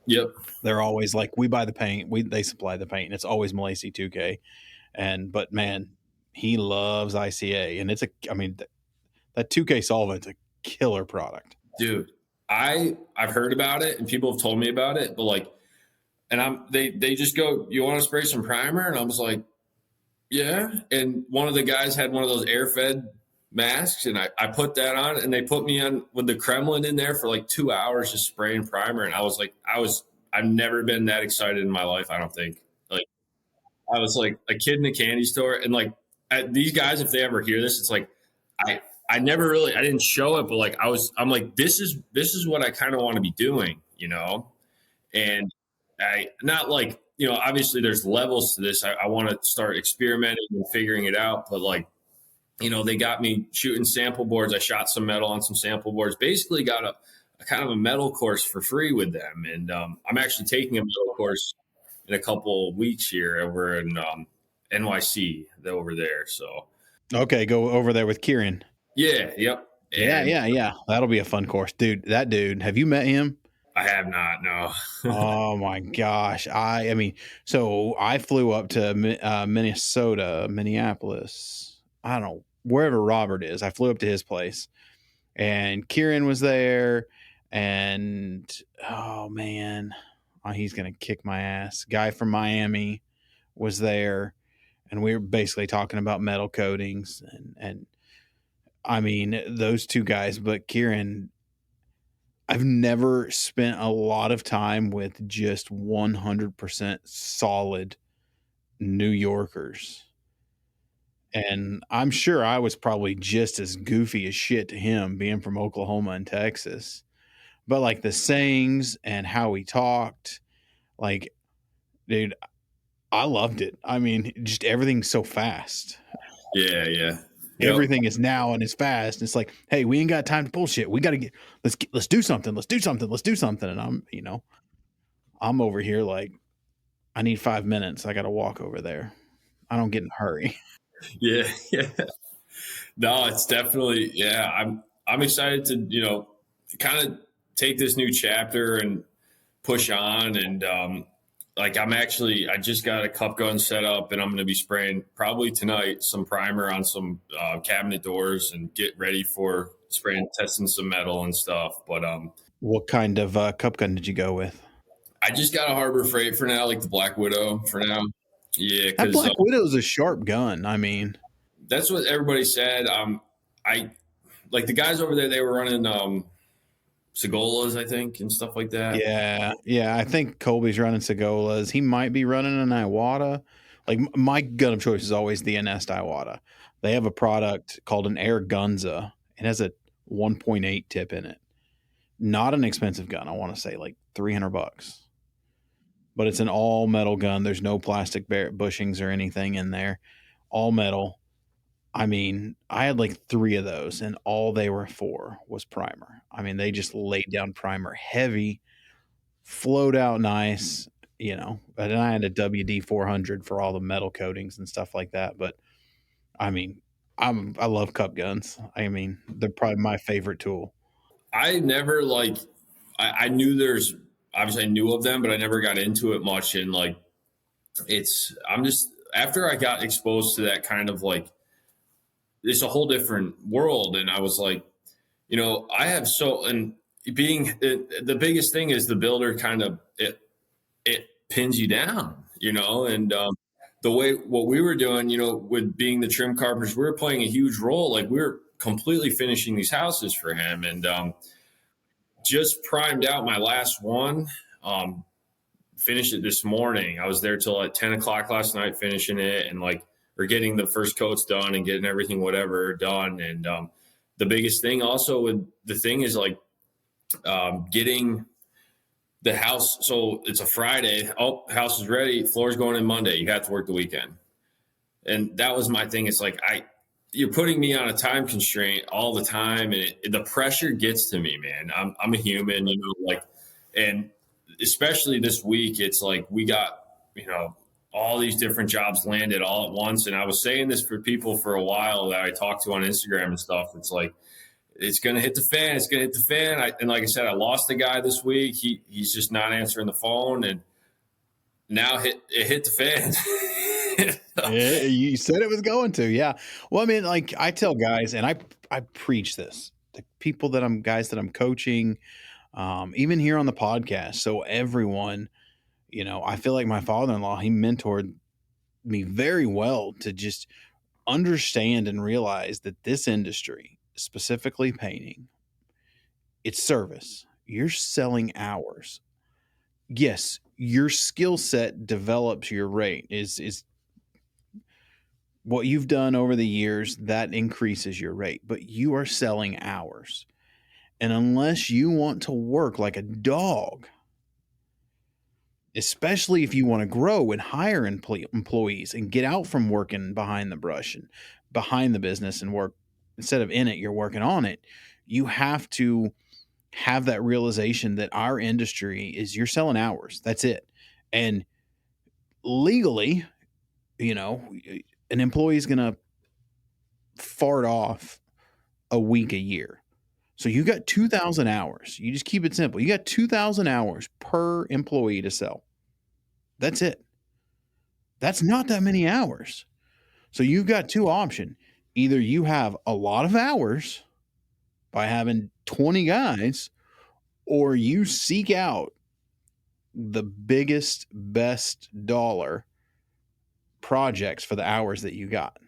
Yep. They're always like, we buy the paint. They supply the paint. And it's always Malaysia 2K. But man, he loves ICA. And that 2K solvent's a killer product. Dude, I've heard about it and people have told me about it, but like, and they just go, you want to spray some primer? And I was like, yeah. And one of the guys had one of those air fed masks and I put that on and they put me on with the Kremlin in there for like 2 hours just spraying primer. And I was like, I've never been that excited in my life. I don't think. Like I was like a kid in a candy store. And like these guys, if they ever hear this, it's like, I didn't show it, but like I'm like, this is what I kind of want to be doing, and not like, obviously there's levels to this. I want to start experimenting and figuring it out, but like, they got me shooting sample boards. I shot some metal on some sample boards, basically got a kind of a metal course for free with them. And I'm actually taking a metal course in a couple of weeks here over in NYC over there. So. Okay. Go over there with Kieran. Yeah. Yep. Yeah. That'll be a fun course. Dude, have you met him? I have not, no. Oh my gosh. So I flew up to Minneapolis. I don't know, wherever Robert is. I flew up to his place and Kieran was there and oh man, he's going to kick my ass. Guy from Miami was there and we were basically talking about metal coatings and I mean, those two guys, but Kieran, I've never spent a lot of time with just 100% solid New Yorkers. And I'm sure I was probably just as goofy as shit to him being from Oklahoma and Texas. But like the sayings and how he talked, like, dude, I loved it. I mean, just everything's so fast. Yeah. Yep. Everything is now and it's fast. It's like, hey, we ain't got time to bullshit. We got to let's do something. Let's do something. And I'm over here like, I need 5 minutes. I got to walk over there. I don't get in a hurry. Yeah. No, it's definitely, yeah. I'm excited to, kind of take this new chapter and push on. And, I just got a cup gun set up and I'm going to be spraying probably tonight some primer on some cabinet doors and get ready for testing some metal and stuff. But what kind of cup gun did you go with? I just got a Harbor Freight for now, like the Black Widow for now. Yeah, That because Black Widow's a sharp gun. I mean, that's what everybody said. I like the guys over there. They were running Segolas, I think, and stuff like that. yeah. I think Colby's running Segolas. He might be running an Iwata. Like my gun of choice is always the Nest Iwata. They have a product called an Air Gunza. It has a 1.8 tip in it. Not an expensive gun. I want to say like $300, but it's an all metal gun. There's no plastic bushings or anything in there. All metal. I mean, I had like 3 of those, and all they were for was primer. I mean, they just laid down primer heavy, flowed out nice, And I had a WD 400 for all the metal coatings and stuff like that. But I mean, I love cup guns. I mean, they're probably my favorite tool. I never like. I knew there's obviously I knew of them, but I never got into it much. And like, I'm just after I got exposed to that kind of like, it's a whole different world, and I was like, I have and being the biggest thing is the builder kind of it pins you down, and the way what we were doing, with being the trim carpenters, we were playing a huge role. Like we were completely finishing these houses for him, and just primed out my last one. Finished it this morning. I was there till like 10 o'clock last night finishing it, and like we're getting the first coats done and getting everything whatever done. And the biggest thing also with the thing is like getting the house. So it's a Friday. Oh, house is ready. Floor's going in Monday. You have to work the weekend. And that was my thing. It's like you're putting me on a time constraint all the time, and the pressure gets to me, man. I'm a human, and especially this week, it's like we got all these different jobs landed all at once. And I was saying this for people for a while that I talked to on Instagram and stuff. It's like it's gonna hit the fan. It's gonna hit the fan. And like I said, I lost a guy this week. He's just not answering the phone, and now it hit the fan. Yeah, you said it was going to, yeah. Well, I mean, like I tell guys, and I preach this to people that I'm coaching, even here on the podcast. So everyone, I feel like my father-in-law, he mentored me very well to just understand and realize that this industry, specifically painting, it's service. You're selling hours. Yes, your skill set develops your rate. Is what you've done over the years, that increases your rate, but you are selling hours. And unless you want to work like a dog, especially if you want to grow and hire employees and get out from working behind the brush and behind the business and work instead of in it, you're working on it. You have to have that realization that our industry is you're selling hours. That's it. And legally, an employee is going to fart off a week a year. So you got 2,000 hours. You just keep it simple. You got 2,000 hours per employee to sell. That's it. That's not that many hours. So you've got 2 options. Either you have a lot of hours by having 20 guys, or you seek out the biggest, best dollar projects for the hours that you got.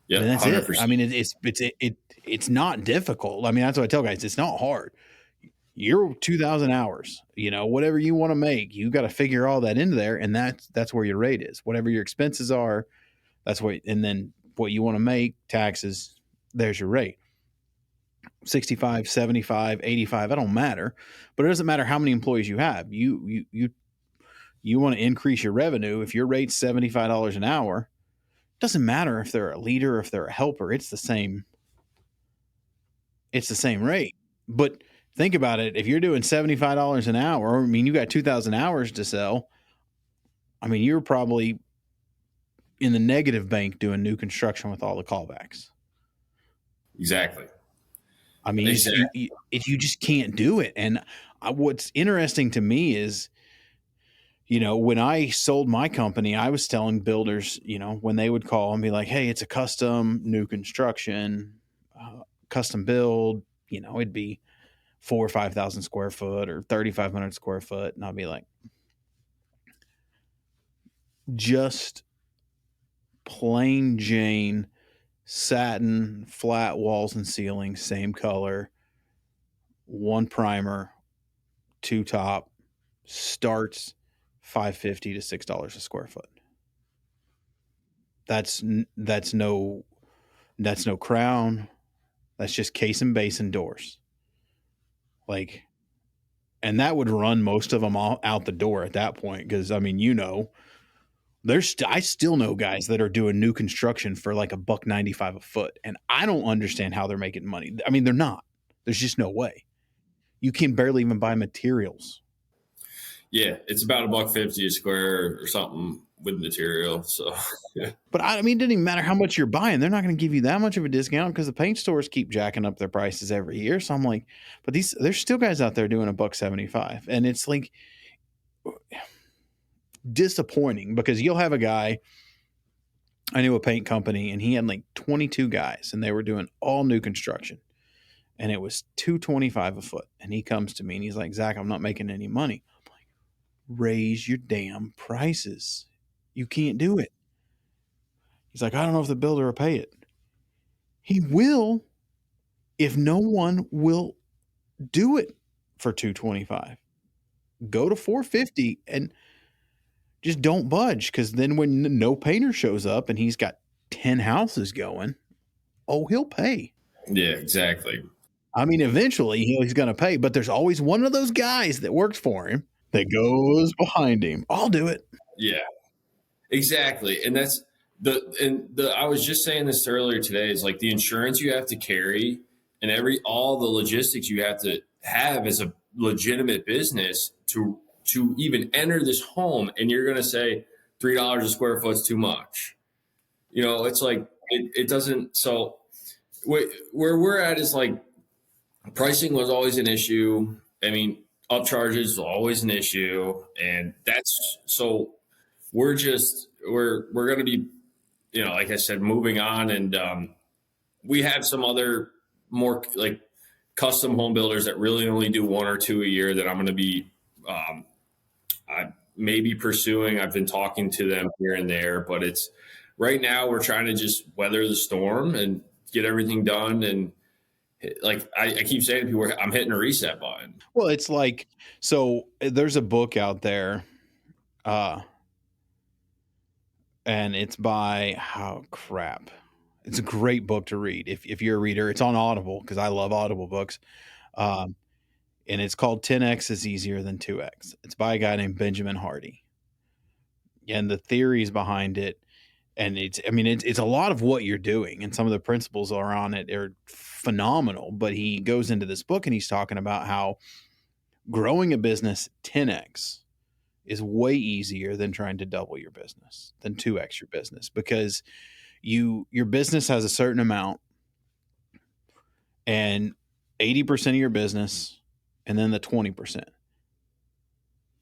Yeah, and that's 100%. it. I mean, it's not difficult. I mean, that's what I tell guys. It's not hard. You're 2,000 hours, whatever you want to make, you got to figure all that into there. And that's where your rate is. Whatever your expenses are, that's what, and then what you want to make, taxes, there's your rate. 65, 75, 85, that don't matter. But it doesn't matter how many employees you have. You want to increase your revenue. If your rate's $75 an hour, it doesn't matter if they're a leader or if they're a helper. It's the same rate. But think about it. If you're doing $75 an hour, I mean, you got 2,000 hours to sell. I mean, you're probably in the negative bank doing new construction with all the callbacks. Exactly. I mean, exactly. You just can't do it. And what's interesting to me is, when I sold my company, I was telling builders, when they would call and be like, hey, it's a custom new construction, custom build, it'd be 4 or 5,000 square foot or 3,500 square foot. And I'll be like, just plain Jane satin, flat walls and ceilings, same color, one primer, two top, starts $5.50 to $6 a square foot. That's no crown. That's just case and base and doors. Like, and that would run most of them all out the door at that point. Cause I mean, I still know guys that are doing new construction for like $1.95 a foot. And I don't understand how they're making money. I mean, they're not. There's just no way. You can barely even buy materials. Yeah, it's about $1.50 a square or something with material. So, yeah. But I mean, it doesn't even matter how much you're buying. They're not going to give you that much of a discount because the paint stores keep jacking up their prices every year. So I'm like, but there's still guys out there doing $1.75, and it's like disappointing because you'll have a guy. I knew a paint company, and he had like 22 guys, and they were doing all new construction, and it was $225 a foot. And he comes to me and he's like, Zach, I'm not making any money. I'm like, raise your damn prices. You can't do it. He's like, I don't know if the builder will pay it. He will if no one will do it for $225. Go to $450 and just don't budge, because then when no painter shows up and he's got 10 houses going, he'll pay. Yeah, exactly. I mean, eventually he's going to pay, but there's always one of those guys that works for him that goes behind him. I'll do it. Yeah, exactly. And that's I was just saying this earlier today, is like the insurance you have to carry and all the logistics you have to have as a legitimate business to even enter this home. And you're going to say $3 a square foot is too much. It's like, it doesn't. So where we're at is like, pricing was always an issue. I mean, upcharges was always an issue. And so we're going to be, like I said, moving on. And we have some other more like custom home builders that really only do one or two a year that I'm going to be, I may be pursuing. I've been talking to them here and there, but it's right now we're trying to just weather the storm and get everything done. And like I keep saying to people, I'm hitting a reset button. Well, it's like, so there's a book out there, and it's by, it's a great book to read. If you're a reader, it's on Audible, because I love Audible books. And it's called 10X is Easier Than 2X. It's by a guy named Benjamin Hardy. And the theories behind it, and it's a lot of what you're doing, and some of the principles are on it are phenomenal. But he goes into this book and he's talking about how growing a business 10X is way easier than trying to double your business, than 2X your business, because your business has a certain amount, and 80% of your business, and then the 20%.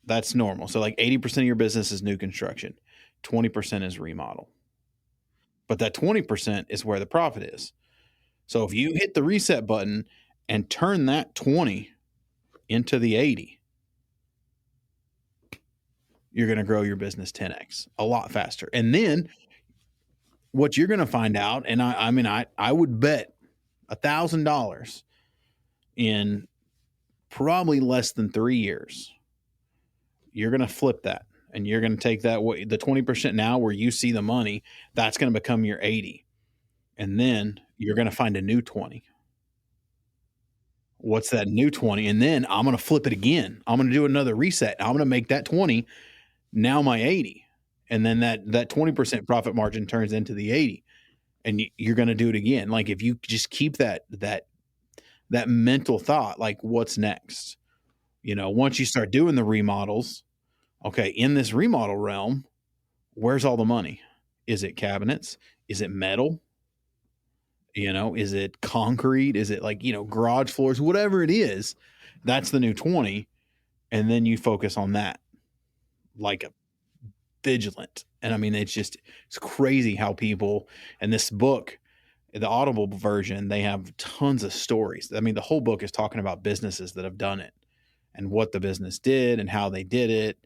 That's normal. So like 80% of your business is new construction, 20% is remodel. But that 20% is where the profit is. So if you hit the reset button and turn that 20 into the 80, you're going to grow your business 10X a lot faster. And then what you're going to find out, and I would bet $1,000 in probably less than 3 years, you're going to flip that, and you're going to take that way, the 20% now where you see the money, that's going to become your 80. And then you're going to find a new 20. What's that new 20? And then I'm going to flip it again. I'm going to do another reset. I'm going to make that 20 now my 80. And then that 20% profit margin turns into the 80. And you're going to do it again. Like, if you just keep that mental thought, like, what's next? Once you start doing the remodels, okay, in this remodel realm, where's all the money? Is it cabinets? Is it metal? Is it concrete? Is it like, garage floors? Whatever it is, that's the new 20. And then you focus on that like a vigilant. And I mean, it's crazy how people, and this book, The Audible version, they have tons of stories. I mean, the whole book is talking about businesses that have done it and what the business did and how they did it.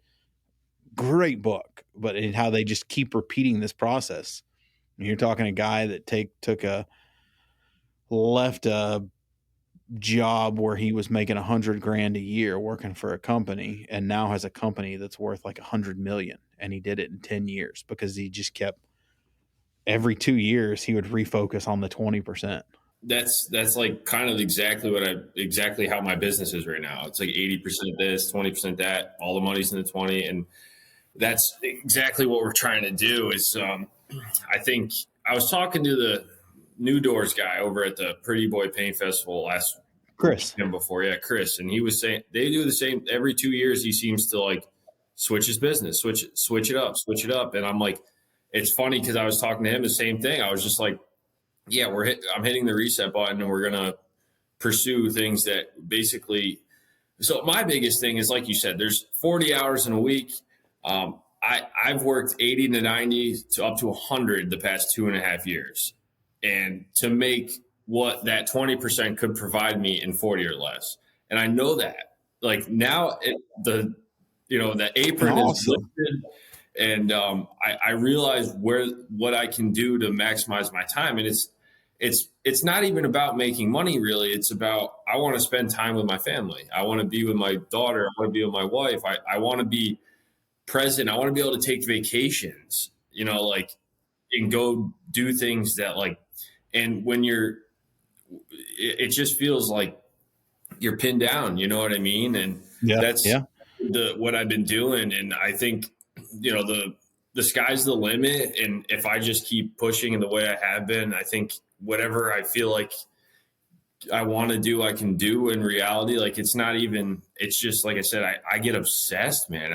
Great book, but how they just keep repeating this process. And you're talking a guy that left a job where he was making $100,000 a year working for a company, and now has a company that's worth like 100 million. And he did it in 10 years because he just kept, every 2 years, he would refocus on the 20%. That's like kind of exactly how my business is right now. It's like 80% this, 20% that, all the money's in the 20. And that's exactly what we're trying to do is, I think I was talking to the New Doors guy over at the Pretty Boy Paint Festival last Chris. weekend before. Yeah, Chris. And he was saying they do the same every 2 years. He seems to like switch his business, switch it up. And I'm like, it's funny because I was talking to him the same thing. I was just like, yeah, I'm hitting the reset button and we're going to pursue things that basically, so my biggest thing is, like you said, there's 40 hours in a week. I've worked 80 to 90 to up to 100 the past 2.5 years. And to make what that 20% could provide me in 40 or less. And I know that, like, now the apron is lifted, and I realize what I can do to maximize my time. And it's not even about making money, really. It's about, I want to spend time with my family. I want to be with my daughter. I want to be with my wife. I want to be present. I want to be able to take vacations, like, and go do things that, like, and when it just feels like you're pinned down, you know what I mean? And that's what I've been doing. And I think, the sky's the limit. And if I just keep pushing in the way I have been, I think whatever I feel like I want to do, I can do in reality. Like, it's just, like I said, I get obsessed, man.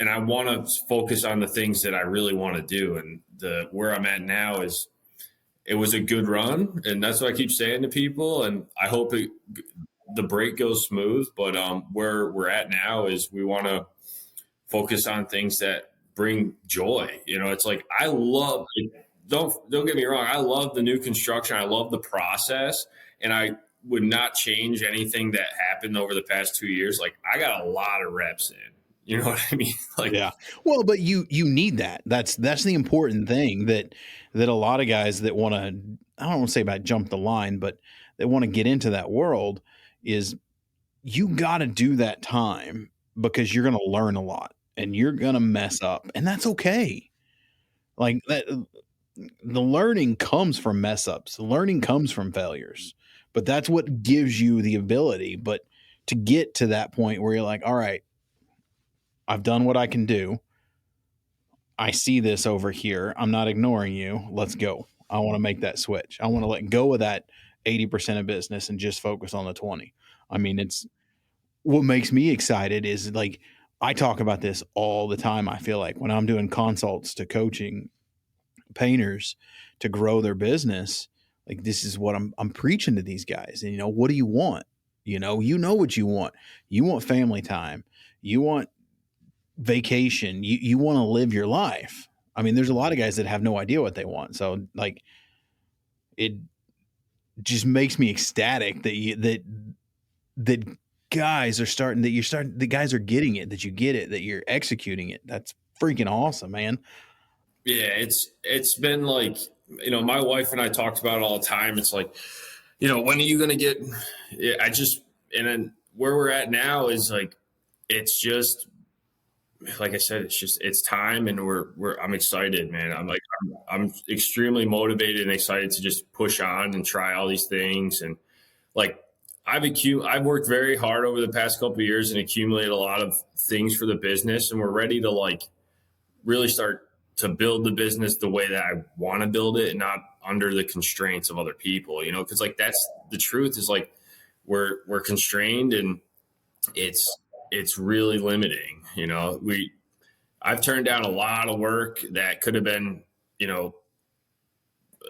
And I want to focus on the things that I really want to do. And where I'm at now it was a good run. And that's what I keep saying to people. And I hope the break goes smooth, but where we're at now is we want to focus on things that bring joy. It's like, don't get me wrong, I love the new construction. I love the process, and I would not change anything that happened over the past 2 years. Like, I got a lot of reps in. You know what I mean? Like, yeah. Well, but you need that. That's the important thing that a lot of guys that want to, I don't want to say about jump the line, but they want to get into that world, is you got to do that time, because you're going to learn a lot and you're going to mess up, and that's okay. Like, that, the learning comes from mess ups. The learning comes from failures, but that's what gives you the ability. But to get to that point where you're like, all right, I've done what I can do. I see this over here. I'm not ignoring you. Let's go. I want to make that switch. I want to let go of that 80% of business and just focus on the 20. I mean, it's what makes me excited is, like, I talk about this all the time. I feel like when I'm doing consults to coaching painters to grow their business, like, this is what I'm preaching to these guys. And, what do you want? You know what you want. You want family time. You want vacation. You want to live your life. I mean, there's a lot of guys that have no idea what they want. So, like, it just makes me ecstatic that guys are starting, the guys are getting it, that you get it, that you're executing it. That's freaking awesome, man. Yeah, it's been like, my wife and I talked about it all the time. It's like, when are you going to get, and then where we're at now is like, it's just, like I said, it's time, and I'm excited, man. I'm extremely motivated and excited to just push on and try all these things. And, like, I've worked very hard over the past couple of years and accumulated a lot of things for the business, and we're ready to, like, really start to build the business the way that I want to build it, and not under the constraints of other people, because, like, that's the truth, is like we're constrained, and it's really limiting. I've turned down a lot of work that could have been,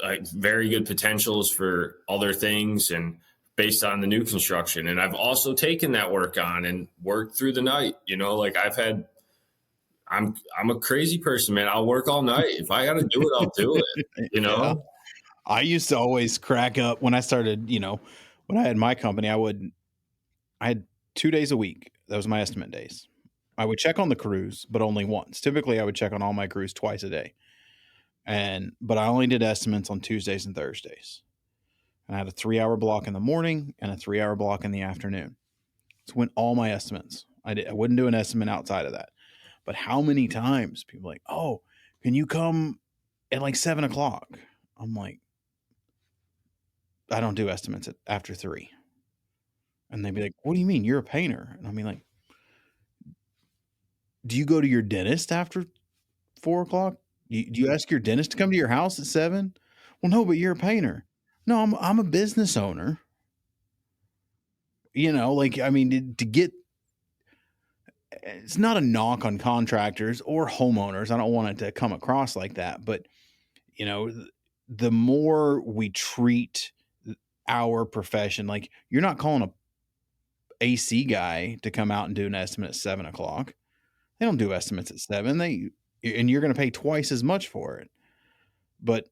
like, very good potentials for other things, and based on the new construction. And I've also taken that work on and worked through the night, like, I'm a crazy person, man. I'll work all night. If I got to do it, I'll do it, you Yeah. know? I used to always crack up when I started, when I had my company, I had 2 days a week. That was my estimate days. I would check on the crews, but only once. Typically I would check on all my crews twice a day. But I only did estimates on Tuesdays and Thursdays. And I had a 3-hour block in the morning and a 3-hour block in the afternoon. It's when all my estimates. I wouldn't do an estimate outside of that. But how many times people are like, oh, can you come at like 7 o'clock? I'm like, I don't do estimates after 3. And they'd be like, what do you mean? You're a painter. And I mean, like, do you go to your dentist after 4 o'clock? Do you ask your dentist to come to your house at 7? Well, no, but you're a painter. No, I'm a business owner. Like, I mean, to get, it's not a knock on contractors or homeowners. I don't want it to come across like that, but the more we treat our profession, like you're not calling a AC guy to come out and do an estimate at 7 o'clock. They don't do estimates at 7. And you're going to pay twice as much for it. But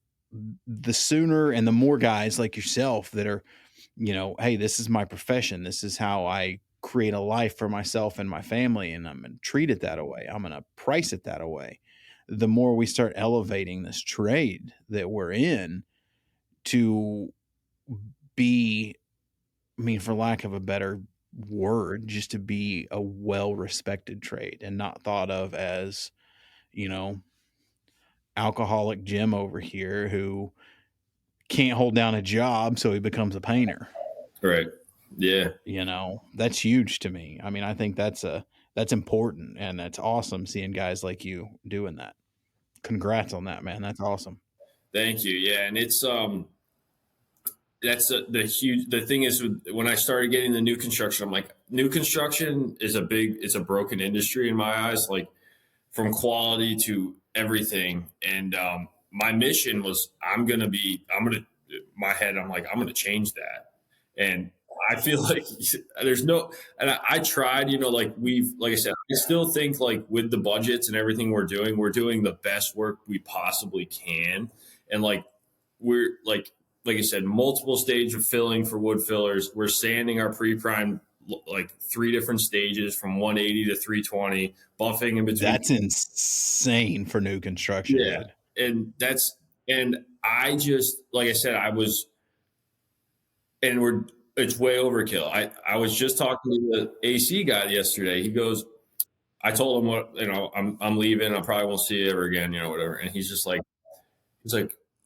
the sooner and the more guys like yourself that are, hey, this is my profession. This is how I create a life for myself and my family. And I'm going to treat it that way. I'm going to price it that way. The more we start elevating this trade that we're in to be, I mean, for lack of a better word, just to be a well-respected trade and not thought of as, alcoholic Jim over here who can't hold down a job, so he becomes a painter. Right. Yeah. That's huge to me. I mean, I think that's important, and that's awesome seeing guys like you doing that. Congrats on that, man. That's awesome. Thank you. Yeah. And it's, that's the thing is when I started getting the new construction, I'm like, new construction is it's a broken industry in my eyes, like from quality to everything. And my mission was, I'm going to change that. And I feel like there's no, and I tried, like I said, I still think like with the budgets and everything we're doing the best work we possibly can. And like, we're like I said, multiple stage of filling for wood fillers. We're sanding our pre-prime like 3 different stages from 180 to 320, buffing in between. That's insane for new construction. Yeah. Dude. And I just, like I said, it's way overkill. I was just talking to the AC guy yesterday. He goes, I told him what, I'm leaving. I probably won't see you ever again, whatever. And he's like,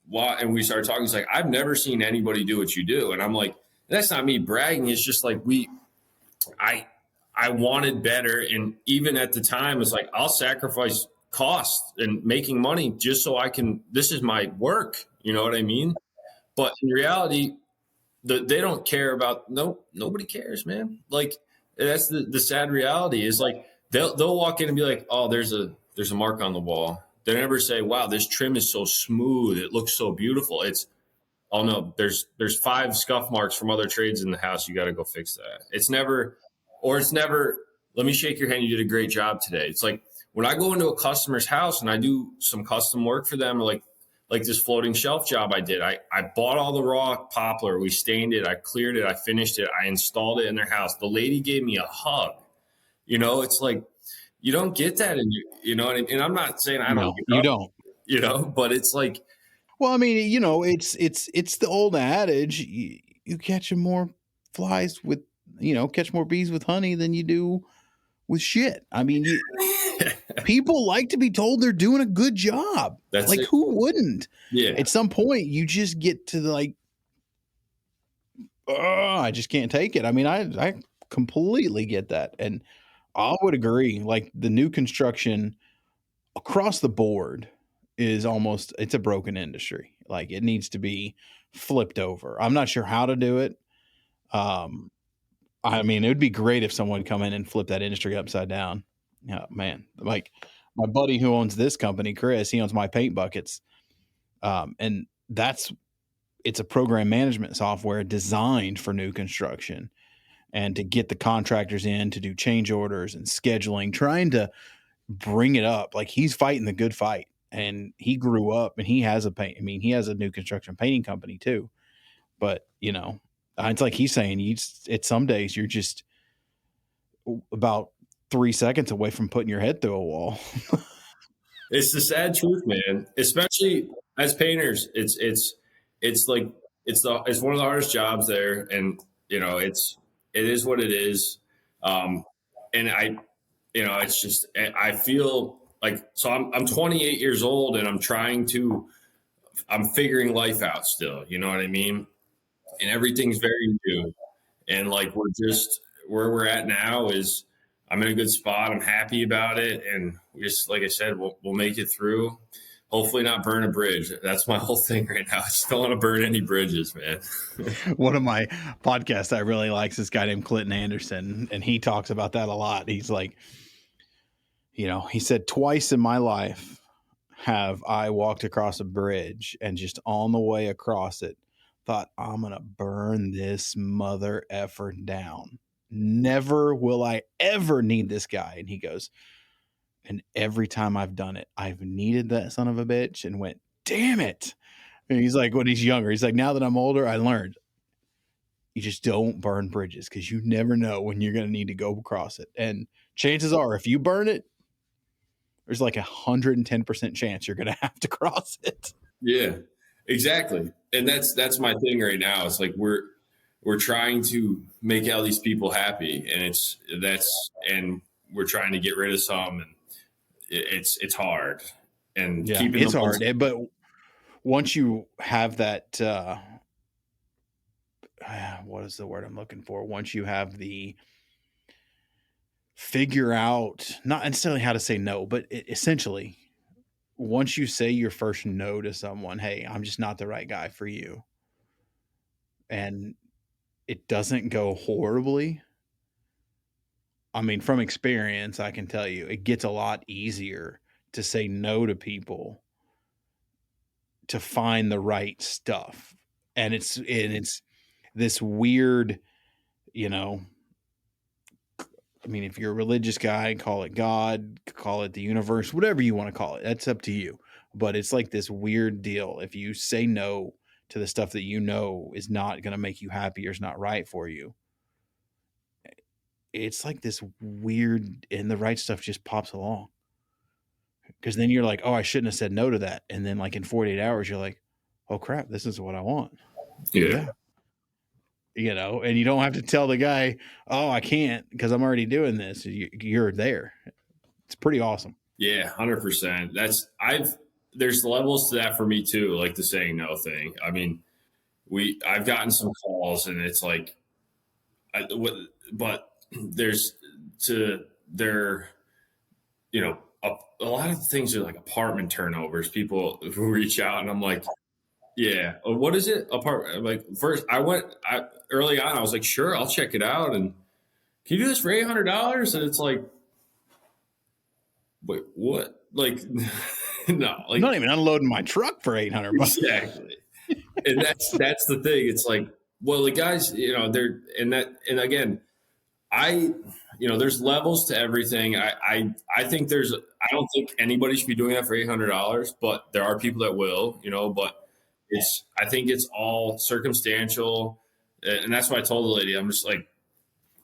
why? And we started talking. He's like, I've never seen anybody do what you do. And I'm like, that's not me bragging. It's just like I wanted better. And even at the time, it's like, I'll sacrifice costs and making money just so this is my work. You know what I mean? But in reality, they don't care about, nobody cares, man. Like that's the sad reality is like, they'll walk in and be like, oh, there's a mark on the wall. They never say, wow, this trim is so smooth. It looks so beautiful. It's, oh no, there's 5 scuff marks from other trades in the house. You got to go fix that. It's never, let me shake your hand. You did a great job today. It's like when I go into a customer's house and I do some custom work for them, like this floating shelf job I did, I bought all the raw poplar. We stained it. I cleared it. I finished it. I installed it in their house. The lady gave me a hug. It's like, you don't get that in you know what I mean? And I'm not saying I don't. No, you don't. But it's like, well, I mean, it's the old adage: you catch more flies with, catch more bees with honey than you do with shit. I mean, people like to be told they're doing a good job. That's like, who wouldn't? Yeah. At some point, you just get to like, I just can't take it. I mean, I completely get that, and I would agree. Like the new construction across the board is it's a broken industry. Like it needs to be flipped over. I'm not sure how to do it. I mean, it would be great if someone would come in and flip that industry upside down. Yeah, man. Like my buddy who owns this company, Chris, he owns My Paint Buckets. And it's a program management software designed for new construction and to get the contractors in to do change orders and scheduling, trying to bring it up. Like, he's fighting the good fight, and he grew up and he has he has a new construction painting company too. But, it's like he's saying, it's some days you're just about 3 seconds away from putting your head through a wall. It's the sad truth, man. Especially as painters, it's like it's one of the hardest jobs there, and it is what it is. And it's just I feel like, so I'm 28 years old, and I'm figuring life out still. You know what I mean? And everything's very new, and like where we're at now is I'm in a good spot. I'm happy about it, and we just, like I said, we'll make it through. Hopefully, not burn a bridge. That's my whole thing right now. I just don't want to burn any bridges, man. One of my podcasts I really like is this guy named Clinton Anderson, and he talks about that a lot. He's like, he said, twice in my life have I walked across a bridge and just on the way across it thought, I'm going to burn this mother effer down. Never will I ever need this guy. And he goes, and every time I've done it, I've needed that son of a bitch and went, damn it. And he's like, when he's younger, he's like, now that I'm older, I learned you just don't burn bridges because you never know when you're going to need to go across it. And chances are, if you burn it, there's like 110% chance you're going to have to cross it. Yeah, exactly. And that's my thing right now. It's like we're trying to make all these people happy, and and we're trying to get rid of some, and it's hard. And yeah, it's hard. But once you have that, what is the word I'm looking for? Once you have the figure out, not necessarily how to say no, but essentially, once you say your first no to someone, hey, I'm just not the right guy for you, and it doesn't go horribly. I mean, from experience, I can tell you, it gets a lot easier to say no to people to find the right stuff. And it's this weird, if you're a religious guy, call it God, call it the universe, whatever you want to call it. That's up to you. But it's like this weird deal. If you say no to the stuff that is not going to make you happy or is not right for you, it's like this weird, and the right stuff just pops along. Because then you're like, oh, I shouldn't have said no to that. And then like in 48 hours, you're like, oh crap, this is what I want. Yeah. And you don't have to tell the guy, oh, I can't because I'm already doing this. You're there. It's pretty awesome. Yeah, 100%. There's levels to that for me too, like the saying no thing. I mean, I've gotten some calls, and it's like, but a lot of things are like apartment turnovers. People who reach out, and I'm like, yeah, what is it? Like, first early on, I was like, sure, I'll check it out. And can you do this for $800? And it's like, wait, what? Like, no, like, I'm not even unloading my truck for $800. Exactly. And that's the thing. It's like, well, the guys, and again, there's levels to everything. I don't think anybody should be doing that for $800, but there are people that will, but I think it's all circumstantial. And that's why I told the lady, I'm just like,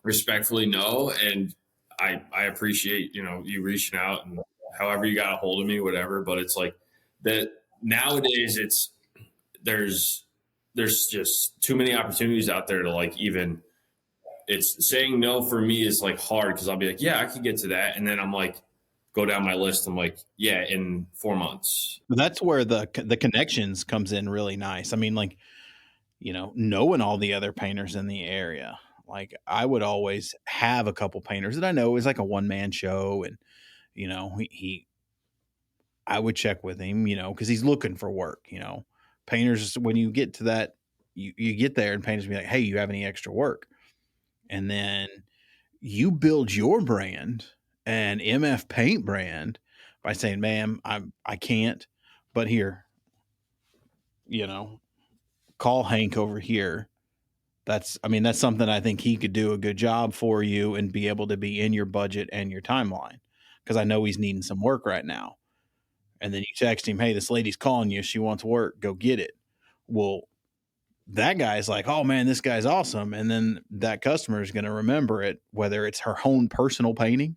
respectfully no. And I appreciate, you reaching out and however you got a hold of me, whatever. But it's like that nowadays there's just too many opportunities out there to like, even it's saying no for me is like hard. Cause I'll be like, yeah, I could get to that. And then I'm like, go down my list. I'm like, yeah, in 4 months. That's where the connections comes in really nice. I mean, like, knowing all the other painters in the area, like I would always have a couple painters that I know is like a one-man show. And, I would check with him, cause he's looking for work, painters, when you get to that, you get there and painters be like, hey, you have any extra work? And then you build your brand, an MF Paint brand, by saying, ma'am, I can't, but here, call Hank over here. That's something I think he could do a good job for you and be able to be in your budget and your timeline. because I know he's needing some work right now. And then you text him, hey, this lady's calling you. She wants work. Go get it. Well, that guy's like, oh man, this guy's awesome. And then that customer is going to remember it, whether it's her own personal painting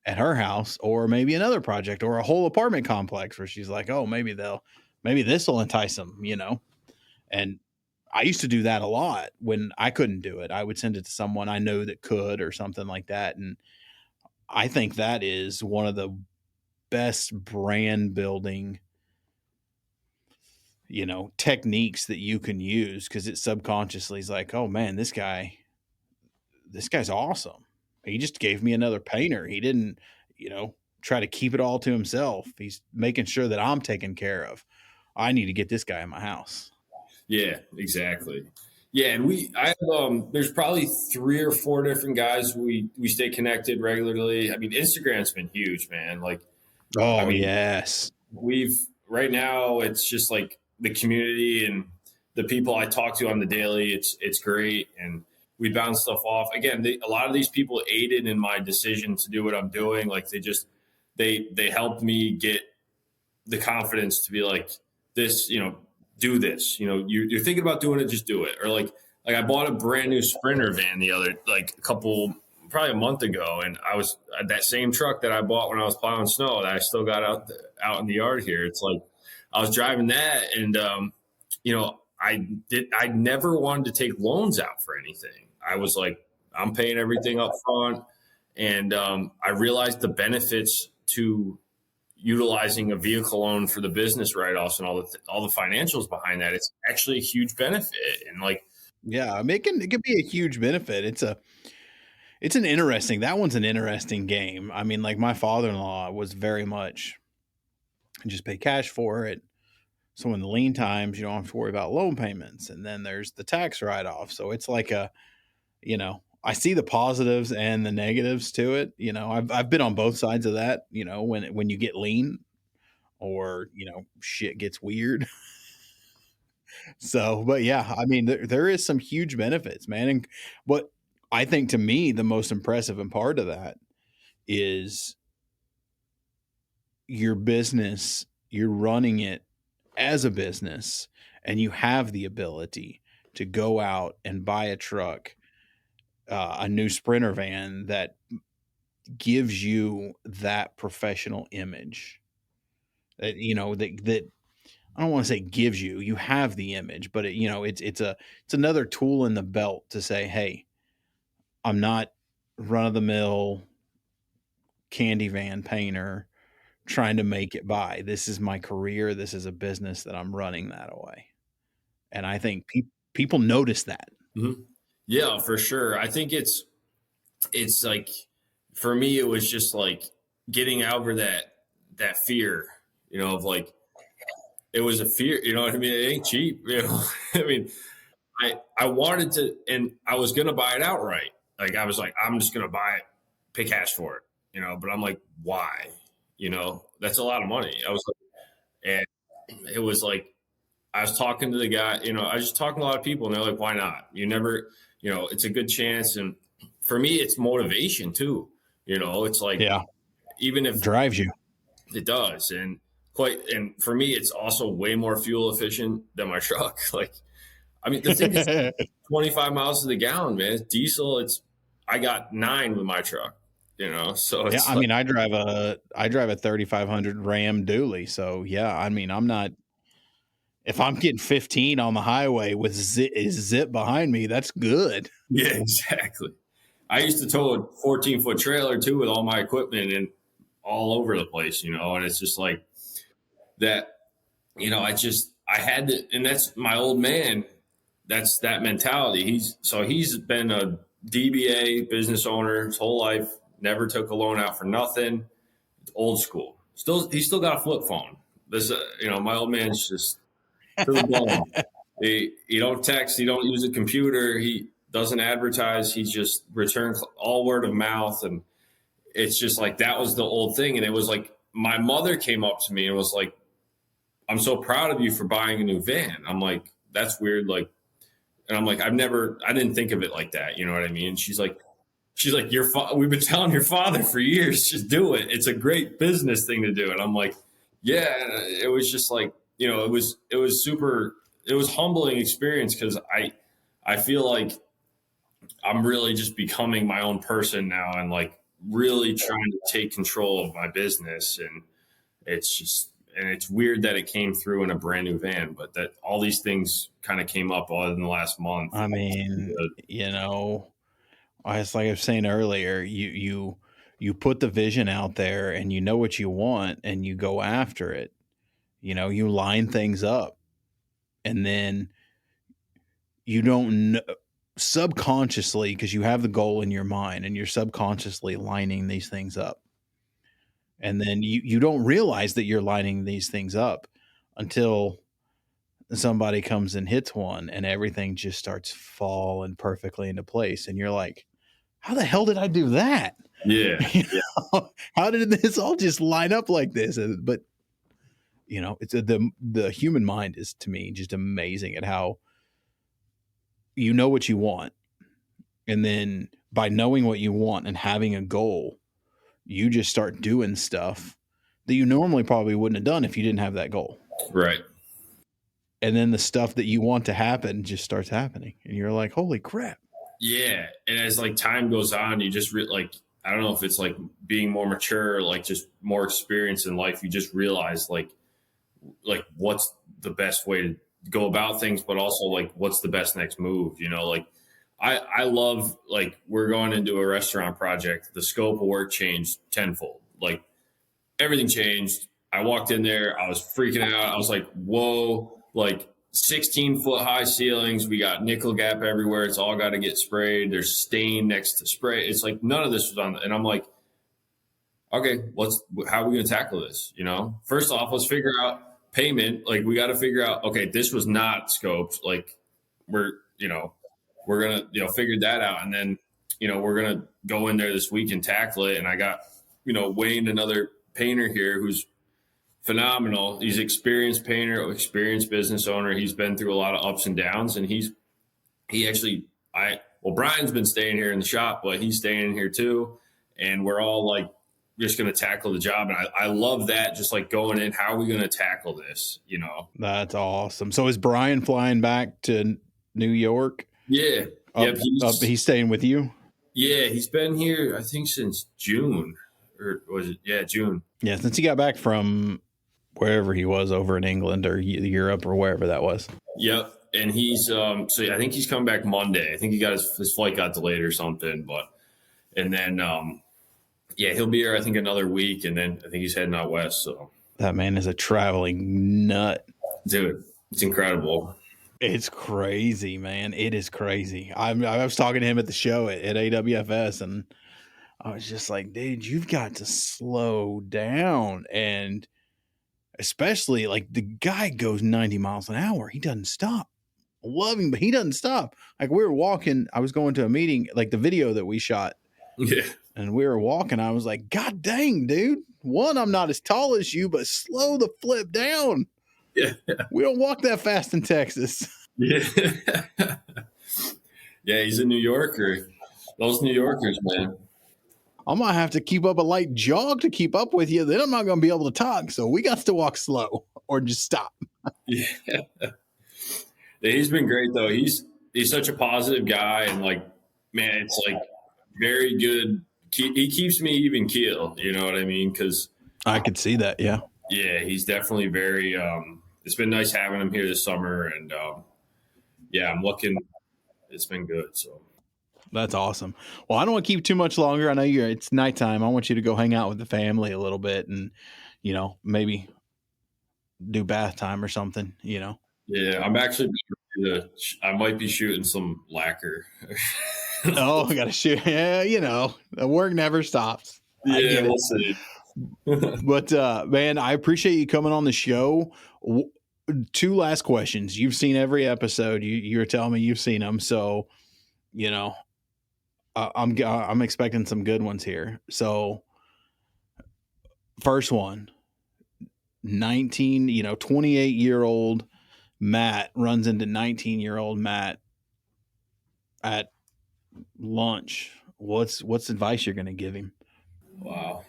at her house or maybe another project or a whole apartment complex where she's like, oh, maybe this will entice them, And I used to do that a lot when I couldn't do it. I would send it to someone I know that could or something like that. And I think that is one of the best brand building, techniques that you can use, because it subconsciously is like, oh man, this guy's awesome. He just gave me another painter. He didn't, try to keep it all to himself. He's making sure that I'm taken care of. I need to get this guy in my house. Yeah, exactly. Yeah, and there's probably 3 or 4 different guys we stay connected regularly. I mean, Instagram's been huge, man. Like, oh, yes. Right now it's just like the community and the people I talk to on the daily. It's great, and we bounce stuff off. Again, a lot of these people aided in my decision to do what I'm doing. Like, they helped me get the confidence to be like, this, do this, you're thinking about doing it, just do it. Or like I bought a brand new Sprinter van probably a month ago. And I was that same truck that I bought when I was plowing snow that I still got out in the yard here. It's like, I was driving that, and, I never wanted to take loans out for anything. I was like, I'm paying everything up front. And, I realized the benefits to utilizing a vehicle loan for the business write-offs and all the financials behind that. It's actually a huge benefit. And like, yeah, it can be a huge benefit. That one's an interesting game. I mean, like, my father-in-law was very much just pay cash for it. So in the lean times, you don't have to worry about loan payments. And then there's the tax write-off. So it's like I see the positives and the negatives to it. I've been on both sides of that, when you get lean or, shit gets weird. So, but yeah, I mean, there is some huge benefits, man. And what I think, to me, the most impressive and part of that is your business. You're running it as a business, and you have the ability to go out and buy a truck, a new Sprinter van that gives you that professional image that, that I don't want to say gives you, you have the image, but it's another tool in the belt to say, hey, I'm not run of the mill candy van painter trying to make it by. This is my career. This is a business that I'm running that way. And I think people notice that. Mm-hmm. Yeah, for sure. I think it's like, for me, it was just like getting over that fear, of like, it was a fear, you know what I mean? It ain't cheap, I mean, I wanted to, and I was going to buy it outright. Like, I was like, I'm just going to buy it, pay cash for it, but I'm like, why? That's a lot of money. I was like, and it was like, I was talking to the guy, I was just talking to a lot of people, and they're like, why not? You never, it's a good chance. And for me, it's motivation too. It's like, yeah, even if it drives you, it does. And for me, it's also way more fuel efficient than my truck. Like, I mean, the thing is 25 miles to the gallon, man. It's diesel. I got 9 with my truck, so it's, yeah, I mean, I drive a 3,500 Ram dually. So yeah, I mean, if I'm getting 15 on the highway with zip behind me, that's good. Yeah, exactly. I used to tow a 14-foot trailer too with all my equipment and all over the place, and it's just like that, I had to, and that's my old man. That's that mentality. He's been a DBA business owner his whole life, never took a loan out for nothing. It's old school. He's still got a flip phone. This, my old man's just to the bone. He don't text. He don't use a computer. He doesn't advertise. He just returns all word of mouth. And it's just like, that was the old thing. And it was like, my mother came up to me and was like, I'm so proud of you for buying a new van. I'm like, that's weird. Like, and I'm like, I didn't think of it like that. You know what I mean? She's like, she's like, we've been telling your father for years, just do it. It's a great business thing to do. And I'm like, yeah. And it was just like, it was humbling experience because I feel like I'm really just becoming my own person now and like really trying to take control of my business. And it's weird that it came through in a brand new van, but that all these things kind of came up all in the last month. I mean, it's like I was saying earlier, you put the vision out there and you know what you want and you go after it. You line things up and then you don't know subconsciously, because you have the goal in your mind and you're subconsciously lining these things up. And then you don't realize that you're lining these things up until somebody comes and hits one and everything just starts falling perfectly into place. And you're like, how the hell did I do that? Yeah. How did this all just line up like this? But it's the human mind is, to me, just amazing at how you know what you want. And then by knowing what you want and having a goal, you just start doing stuff that you normally probably wouldn't have done if you didn't have that goal. Right. And then the stuff that you want to happen just starts happening. And you're like, holy crap. Yeah. And as like time goes on, you just like, I don't know if it's like being more mature, or like just more experience in life. You just realize like what's the best way to go about things, but also like what's the best next move, like I love, like, we're going into a restaurant project. The scope of work changed tenfold. Like everything changed. I walked in there. I was freaking out. I was like, whoa, like 16-foot high ceilings. We got nickel gap everywhere. It's all got to get sprayed. There's stain next to spray. It's like none of this was on. And I'm like, okay, how are we going to tackle this? First off, let's figure out payment. Like we got to figure out, okay, this was not scoped. Like we're going to, figure that out. And then, we're going to go in there this week and tackle it. And I got, Wayne, another painter here who's phenomenal. He's experienced painter, experienced business owner. He's been through a lot of ups and downs, and Brian's been staying here in the shop, but he's staying in here too. And we're all like, just going to tackle the job. And I love that. Just like going in, how are we going to tackle this? That's awesome. So is Brian flying back to New York? Yeah. He's staying with you? Yeah. He's been here, I think, since June, or was it? Yeah, June. Yeah. Since he got back from wherever he was over in England or Europe or wherever that was. Yep. And he's, I think he's coming back Monday. I think he got his flight got delayed or something, and then, he'll be here, I think, another week. And then I think he's heading out west. So that man is a traveling nut. Dude, it's incredible. It's crazy, man. It is crazy. I was talking to him at the show at AWFS, and I was just like, dude, you've got to slow down. And especially, like, the guy goes 90 miles an hour. He doesn't stop. I love him, but he doesn't stop. Like, we were walking. I was going to a meeting, like the video that we shot. Yeah. And we were walking. I was like, God dang, dude. One, I'm not as tall as you, but slow the flip down. Yeah. We don't walk that fast in Texas. Yeah. Yeah, he's a New Yorker. Those New Yorkers, man. I might have to keep up a light jog to keep up with you. Then I'm not going to be able to talk. So we got to walk slow or just stop. Yeah. He's been great, though. He's such a positive guy. And, like, man, it's, like, very good. He keeps me even keel. You know what I mean? Because I could see that. Yeah. Yeah, he's definitely very it's been nice having him here this summer, and I'm looking. It's been good. So that's awesome. Well, I don't want to keep too much longer. I know it's nighttime. I want you to go hang out with the family a little bit, and maybe do bath time or something. Yeah, I'm actually. I might be shooting some lacquer. Oh, I got to shoot. Yeah, the work never stops. Yeah, we'll see. But man, I appreciate you coming on the show. 2 last questions. You've seen every episode. You're telling me you've seen them, so I'm expecting some good ones here. So first one, 28-year-old Matt runs into 19-year-old Matt at lunch. what's advice you're going to give him? Wow.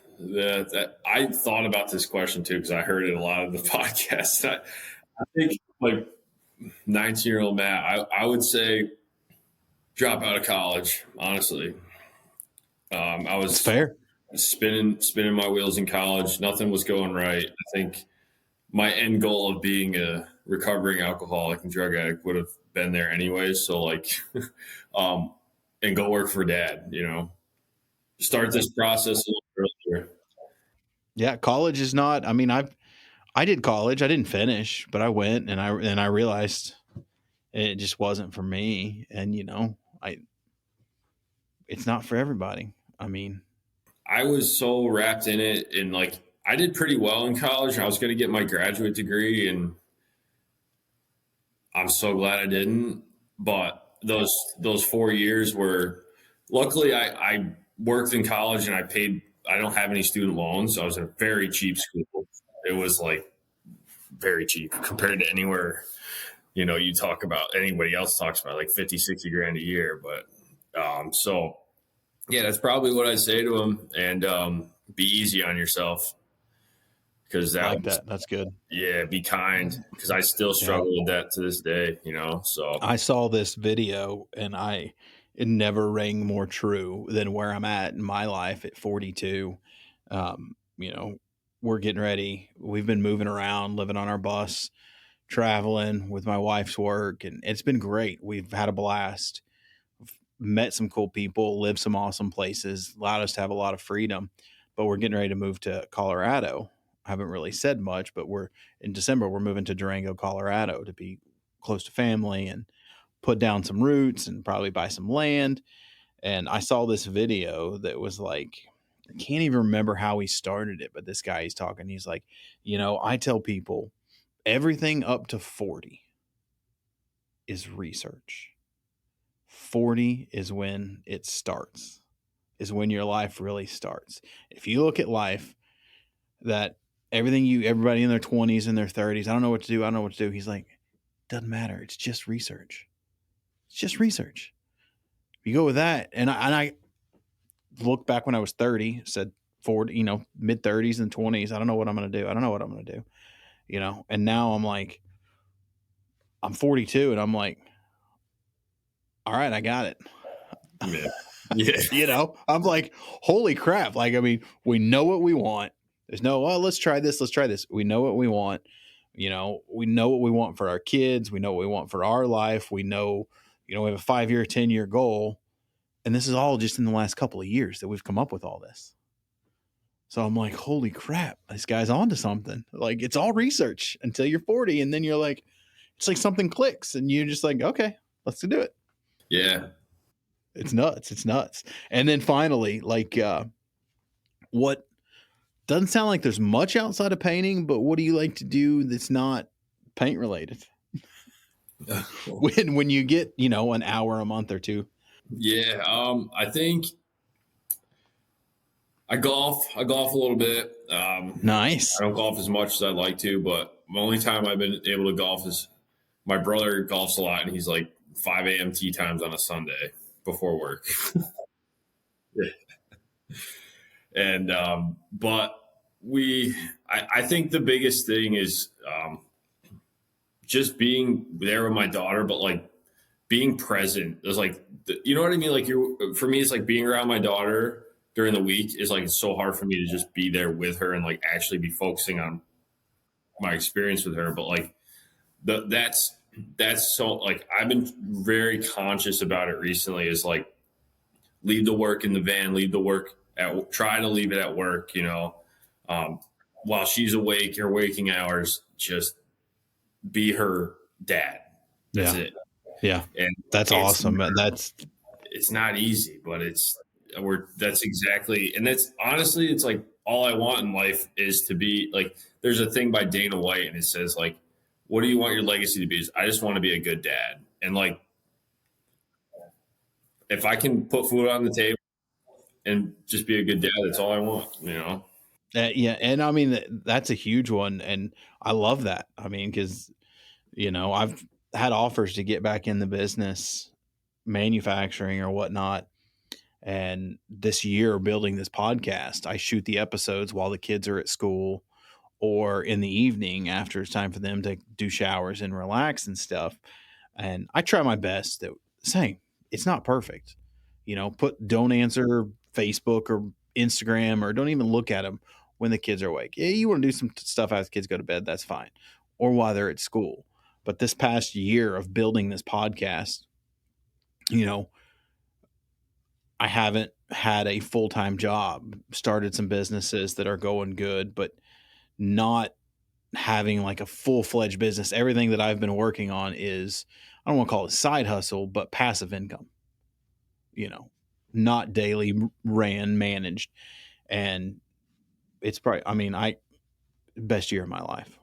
I thought about this question too, because I heard it a lot of the podcast. I think like 19-year-old Matt, I would say drop out of college, honestly. I It's was fair. spinning my wheels in college. Nothing was going right. I think my end goal of being a recovering alcoholic and drug addict would have been there anyways. So like, and go work for dad, start this process a little earlier. Yeah, college is not. I mean, I did college. I didn't finish, but I went and I realized it just wasn't for me. And I it's not for everybody. I mean, I was so wrapped in it, and like I did pretty well in college. I was going to get my graduate degree, and I'm so glad I didn't. But those 4 years were, luckily, I worked in college and I paid. I don't have any student loans. So I was in a very cheap school. It was like very cheap compared to anywhere you talk about, anybody else talks about like 50, 60 grand a year. But so yeah, that's probably what I'd say to him. And be easy on yourself, because I like that. That's good. yeah, be kind, because I still struggle with that to this day, so I saw this video and it never rang more true than where I'm at in my life at 42. We're getting ready. We've been moving around, living on our bus, traveling with my wife's work, and it's been great. We've had a blast. Met some cool people, lived some awesome places, allowed us to have a lot of freedom. But we're getting ready to move to Colorado. I haven't really said much, but in December, we're moving to Durango, Colorado to be close to family and put down some roots and probably buy some land. And I saw this video that was like, I can't even remember how he started it, but this guy, he's talking, he's like, I tell people everything up to 40 is research. 40 is when it starts, is when your life really starts. If you look at life, that everybody in their 20s and their 30s, I don't know what to do. I don't know what to do. He's like, doesn't matter. It's just research. It's just research. You go with that. And I look back when I was 30, said 40, mid 30s and 20s. I don't know what I'm going to do. I don't know what I'm going to do, and now I'm like, I'm 42 and I'm like, all right, I got it. yeah. Yeah. I'm like, holy crap. Like, I mean, we know what we want. There's no, let's try this. Let's try this. We know what we want. We know what we want for our kids. We know what we want for our life. We know, we have a 5-year, 10-year goal. And this is all just in the last couple of years that we've come up with all this. So I'm like, holy crap, this guy's onto something. Like, it's all research until you're 40. And then you're like, it's like something clicks and you're just like, okay, let's do it. Yeah. It's nuts. It's nuts. And then finally, like, what doesn't sound like there's much outside of painting, but what do you like to do that's not paint related? when you get, an hour a month or two? Yeah. I think I golf a little bit. Nice. I don't golf as much as I'd like to, but the only time I've been able to golf is my brother golfs a lot, and he's like 5 a.m. tee times on a Sunday before work. Yeah. And but I think the biggest thing is just being there with my daughter, but like being present. It's like, you know what I mean? Like, for me, it's like being around my daughter during the week is like, it's so hard for me to just be there with her and like actually be focusing on my experience with her. But like that's so, like, I've been very conscious about it recently, is like, leave the work in the van, try to leave it at work, while she's awake, her waking hours, just be her dad. That's it. Yeah. And that's awesome. It's not easy, but that's exactly, and that's honestly, it's like all I want in life is to be like, there's a thing by Dana White and it says like, what do you want your legacy to be? I just want to be a good dad. And like, if I can put food on the table and just be a good dad, that's all I want, Yeah. And I mean, that's a huge one. And I love that. I mean, because, I've had offers to get back in the business, manufacturing or whatnot. And this year, building this podcast, I shoot the episodes while the kids are at school or in the evening after it's time for them to do showers and relax and stuff. And I try my best to say it's not perfect. Don't answer Facebook or Instagram, or don't even look at them when the kids are awake. Yeah, you want to do some stuff as kids go to bed, that's fine. Or while they're at school. But this past year of building this podcast, I haven't had a full-time job, started some businesses that are going good, but not having like a full-fledged business. Everything that I've been working on is, I don't want to call it side hustle, but passive income, not daily managed. And it's probably, best year of my life.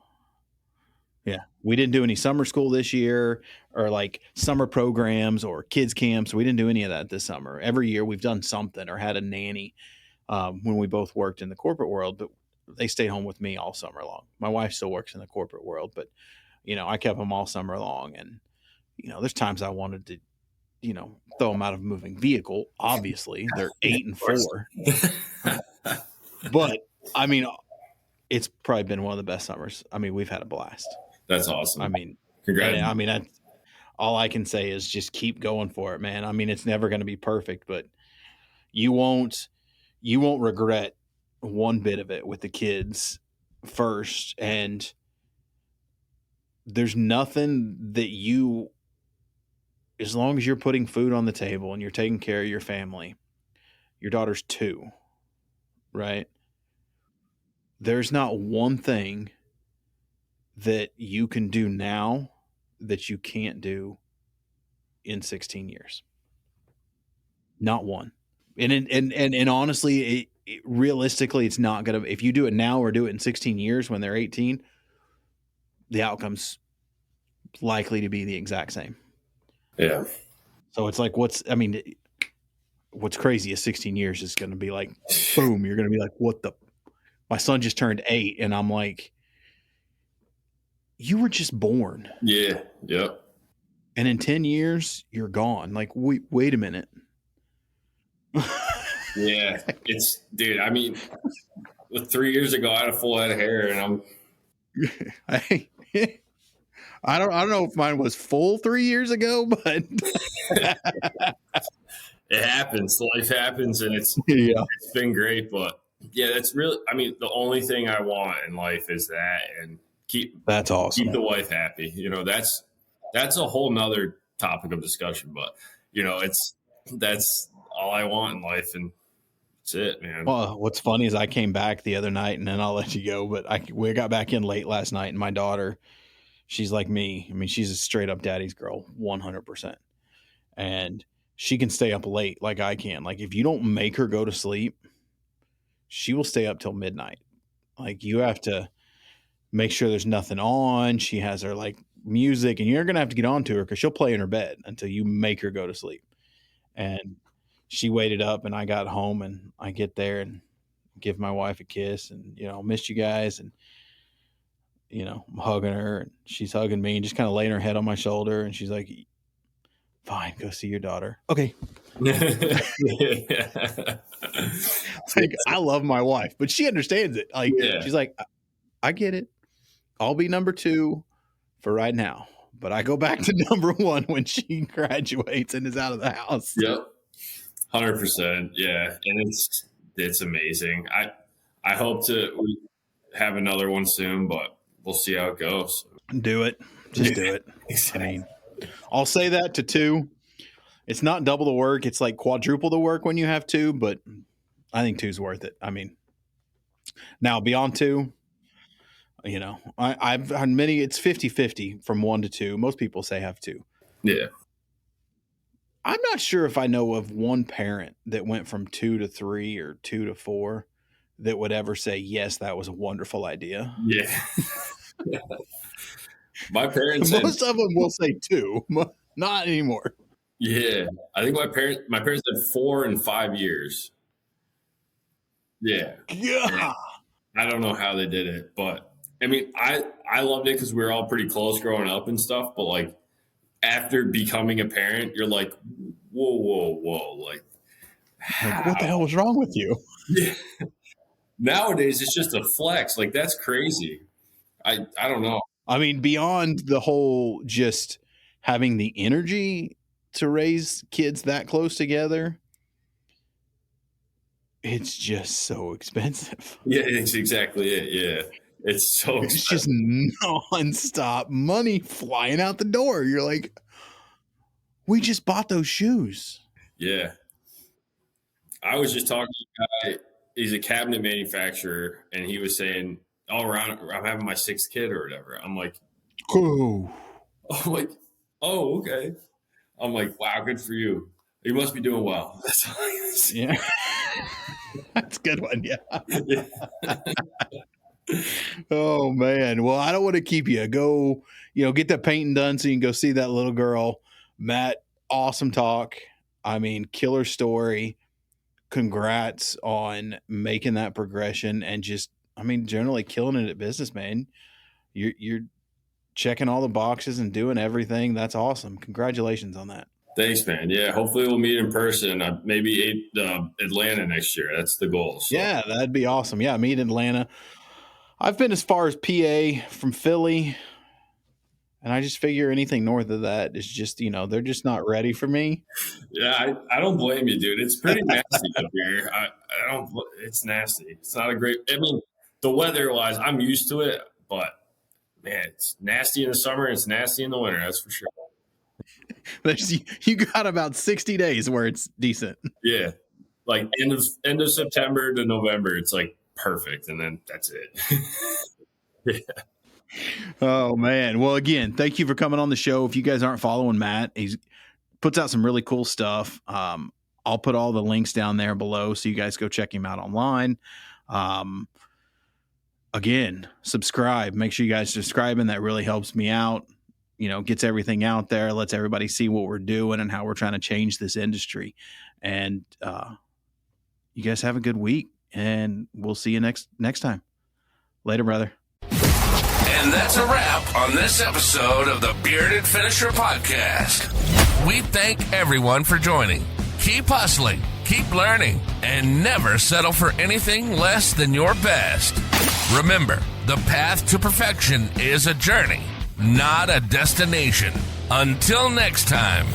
Yeah. We didn't do any summer school this year, or like summer programs or kids camps. We didn't do any of that this summer. Every year we've done something or had a nanny when we both worked in the corporate world, but they stayed home with me all summer long. My wife still works in the corporate world, but I kept them all summer long. And, there's times I wanted to, throw them out of a moving vehicle. Obviously they're 8 and 4, but it's probably been one of the best summers. We've had a blast. That's awesome. Congrats. That's all I can say is just keep going for it, man. It's never going to be perfect, but you won't regret one bit of it with the kids first. And there's nothing that as long as you're putting food on the table and you're taking care of your family, your daughter's 2, right? There's not one thing that you can do now that you can't do in 16 years. Not one. And honestly, realistically, it's not going to, if you do it now or do it in 16 years when they're 18, the outcome's likely to be the exact same. Yeah. So it's like, what's crazy is 16 years is going to be like, boom, you're going to be like, my son just turned 8. And I'm like, you were just born. Yeah. Yep. And in 10 years, you're gone. Like, wait a minute. Yeah. Dude, 3 years ago, I had a full head of hair, and I don't know if mine was full 3 years ago, but it happens. Life happens, and it's been great. But yeah, that's really, the only thing I want in life is that, and that's awesome. Keep the wife happy. That's a whole nother topic of discussion, but that's all I want in life, and that's it, man. Well, what's funny is I came back the other night, and then I'll let you go, but we got back in late last night, and my daughter, she's like me. She's a straight up daddy's girl, 100%. And she can stay up late like I can. Like, if you don't make her go to sleep, she will stay up till midnight. Like, you have to make sure there's nothing on. She has her like music, and you're going to have to get on to her because she'll play in her bed until you make her go to sleep. And she waited up, and I got home, and I get there and give my wife a kiss, and, missed you guys. And, I'm hugging her, and she's hugging me and just kind of laying her head on my shoulder. And she's like, fine, go see your daughter. Okay. Like, I love my wife, but she understands it. Like, she's like, I get it. I'll be number 2 for right now, but I go back to number 1 when she graduates and is out of the house. Yep. 100%. Yeah. And it's amazing. I hope we have another one soon, but we'll see how it goes. Do it. Just do it. Exactly. I'll say that to 2. It's not double the work. It's like quadruple the work when you have 2, but I think 2's worth it. Now beyond 2, I've had many, it's 50-50 from 1 to 2. Most people say have 2. Yeah. I'm not sure if I know of one parent that went from 2 to 3 or 2 to 4 that would ever say, yes, that was a wonderful idea. Yeah. My parents most of them will say 2, not anymore. Yeah. I think my parents had 4 and 5 years. Yeah. Yeah. I don't know how they did it, but I loved it because we were all pretty close growing up and stuff. But like, after becoming a parent, you're like, whoa. Like, Like, what the hell was wrong with you? Yeah. Nowadays, it's just a flex. Like, that's crazy. I don't know. I mean, beyond the whole just having the energy to raise kids that close together, it's just so expensive. Yeah, it's exactly it. Yeah. It's so It's expensive. just nonstop money flying out the door. You're like, we just bought those shoes. Yeah. I was just talking to a guy, he's a cabinet manufacturer, and he was saying, all around, I'm having my 6th kid or whatever. I'm like, Oh, okay. I'm like, wow, good for you. You must be doing well. That's all I say. yeah. That's a good one. Yeah. Yeah. Oh man. Well, I don't want to keep you. Go, get that painting done so you can go see that little girl. Matt, awesome talk. I mean, killer story. Congrats on making that progression and just, generally killing it at business, man. You're checking all the boxes and doing everything. That's awesome. Congratulations on that. Thanks, man. Yeah, hopefully we'll meet in person. Maybe Atlanta next year. That's the goal. So. Yeah, that'd be awesome. Yeah, meet in Atlanta. I've been as far as PA from Philly, and I just figure anything north of that is just, they're just not ready for me. Yeah, I don't blame you, dude. It's pretty nasty up here. It's nasty. It's not a great, the weather-wise, I'm used to it, but man, it's nasty in the summer and it's nasty in the winter. That's for sure. You got about 60 days where it's decent. Yeah. Like end of September to November, it's like perfect. And then that's it. Yeah. Oh man. Well, again, thank you for coming on the show. If you guys aren't following Matt, he puts out some really cool stuff. I'll put all the links down there below so you guys go check him out online. Again, subscribe. Make sure you guys subscribing. That really helps me out. Gets everything out there, lets everybody see what we're doing and how we're trying to change this industry. And you guys have a good week, and we'll see you next time. Later, brother. And that's a wrap on this episode of the Bearded Finisher Podcast. We thank everyone for joining. Keep hustling, keep learning, and never settle for anything less than your best. Remember, the path to perfection is a journey, not a destination. Until next time.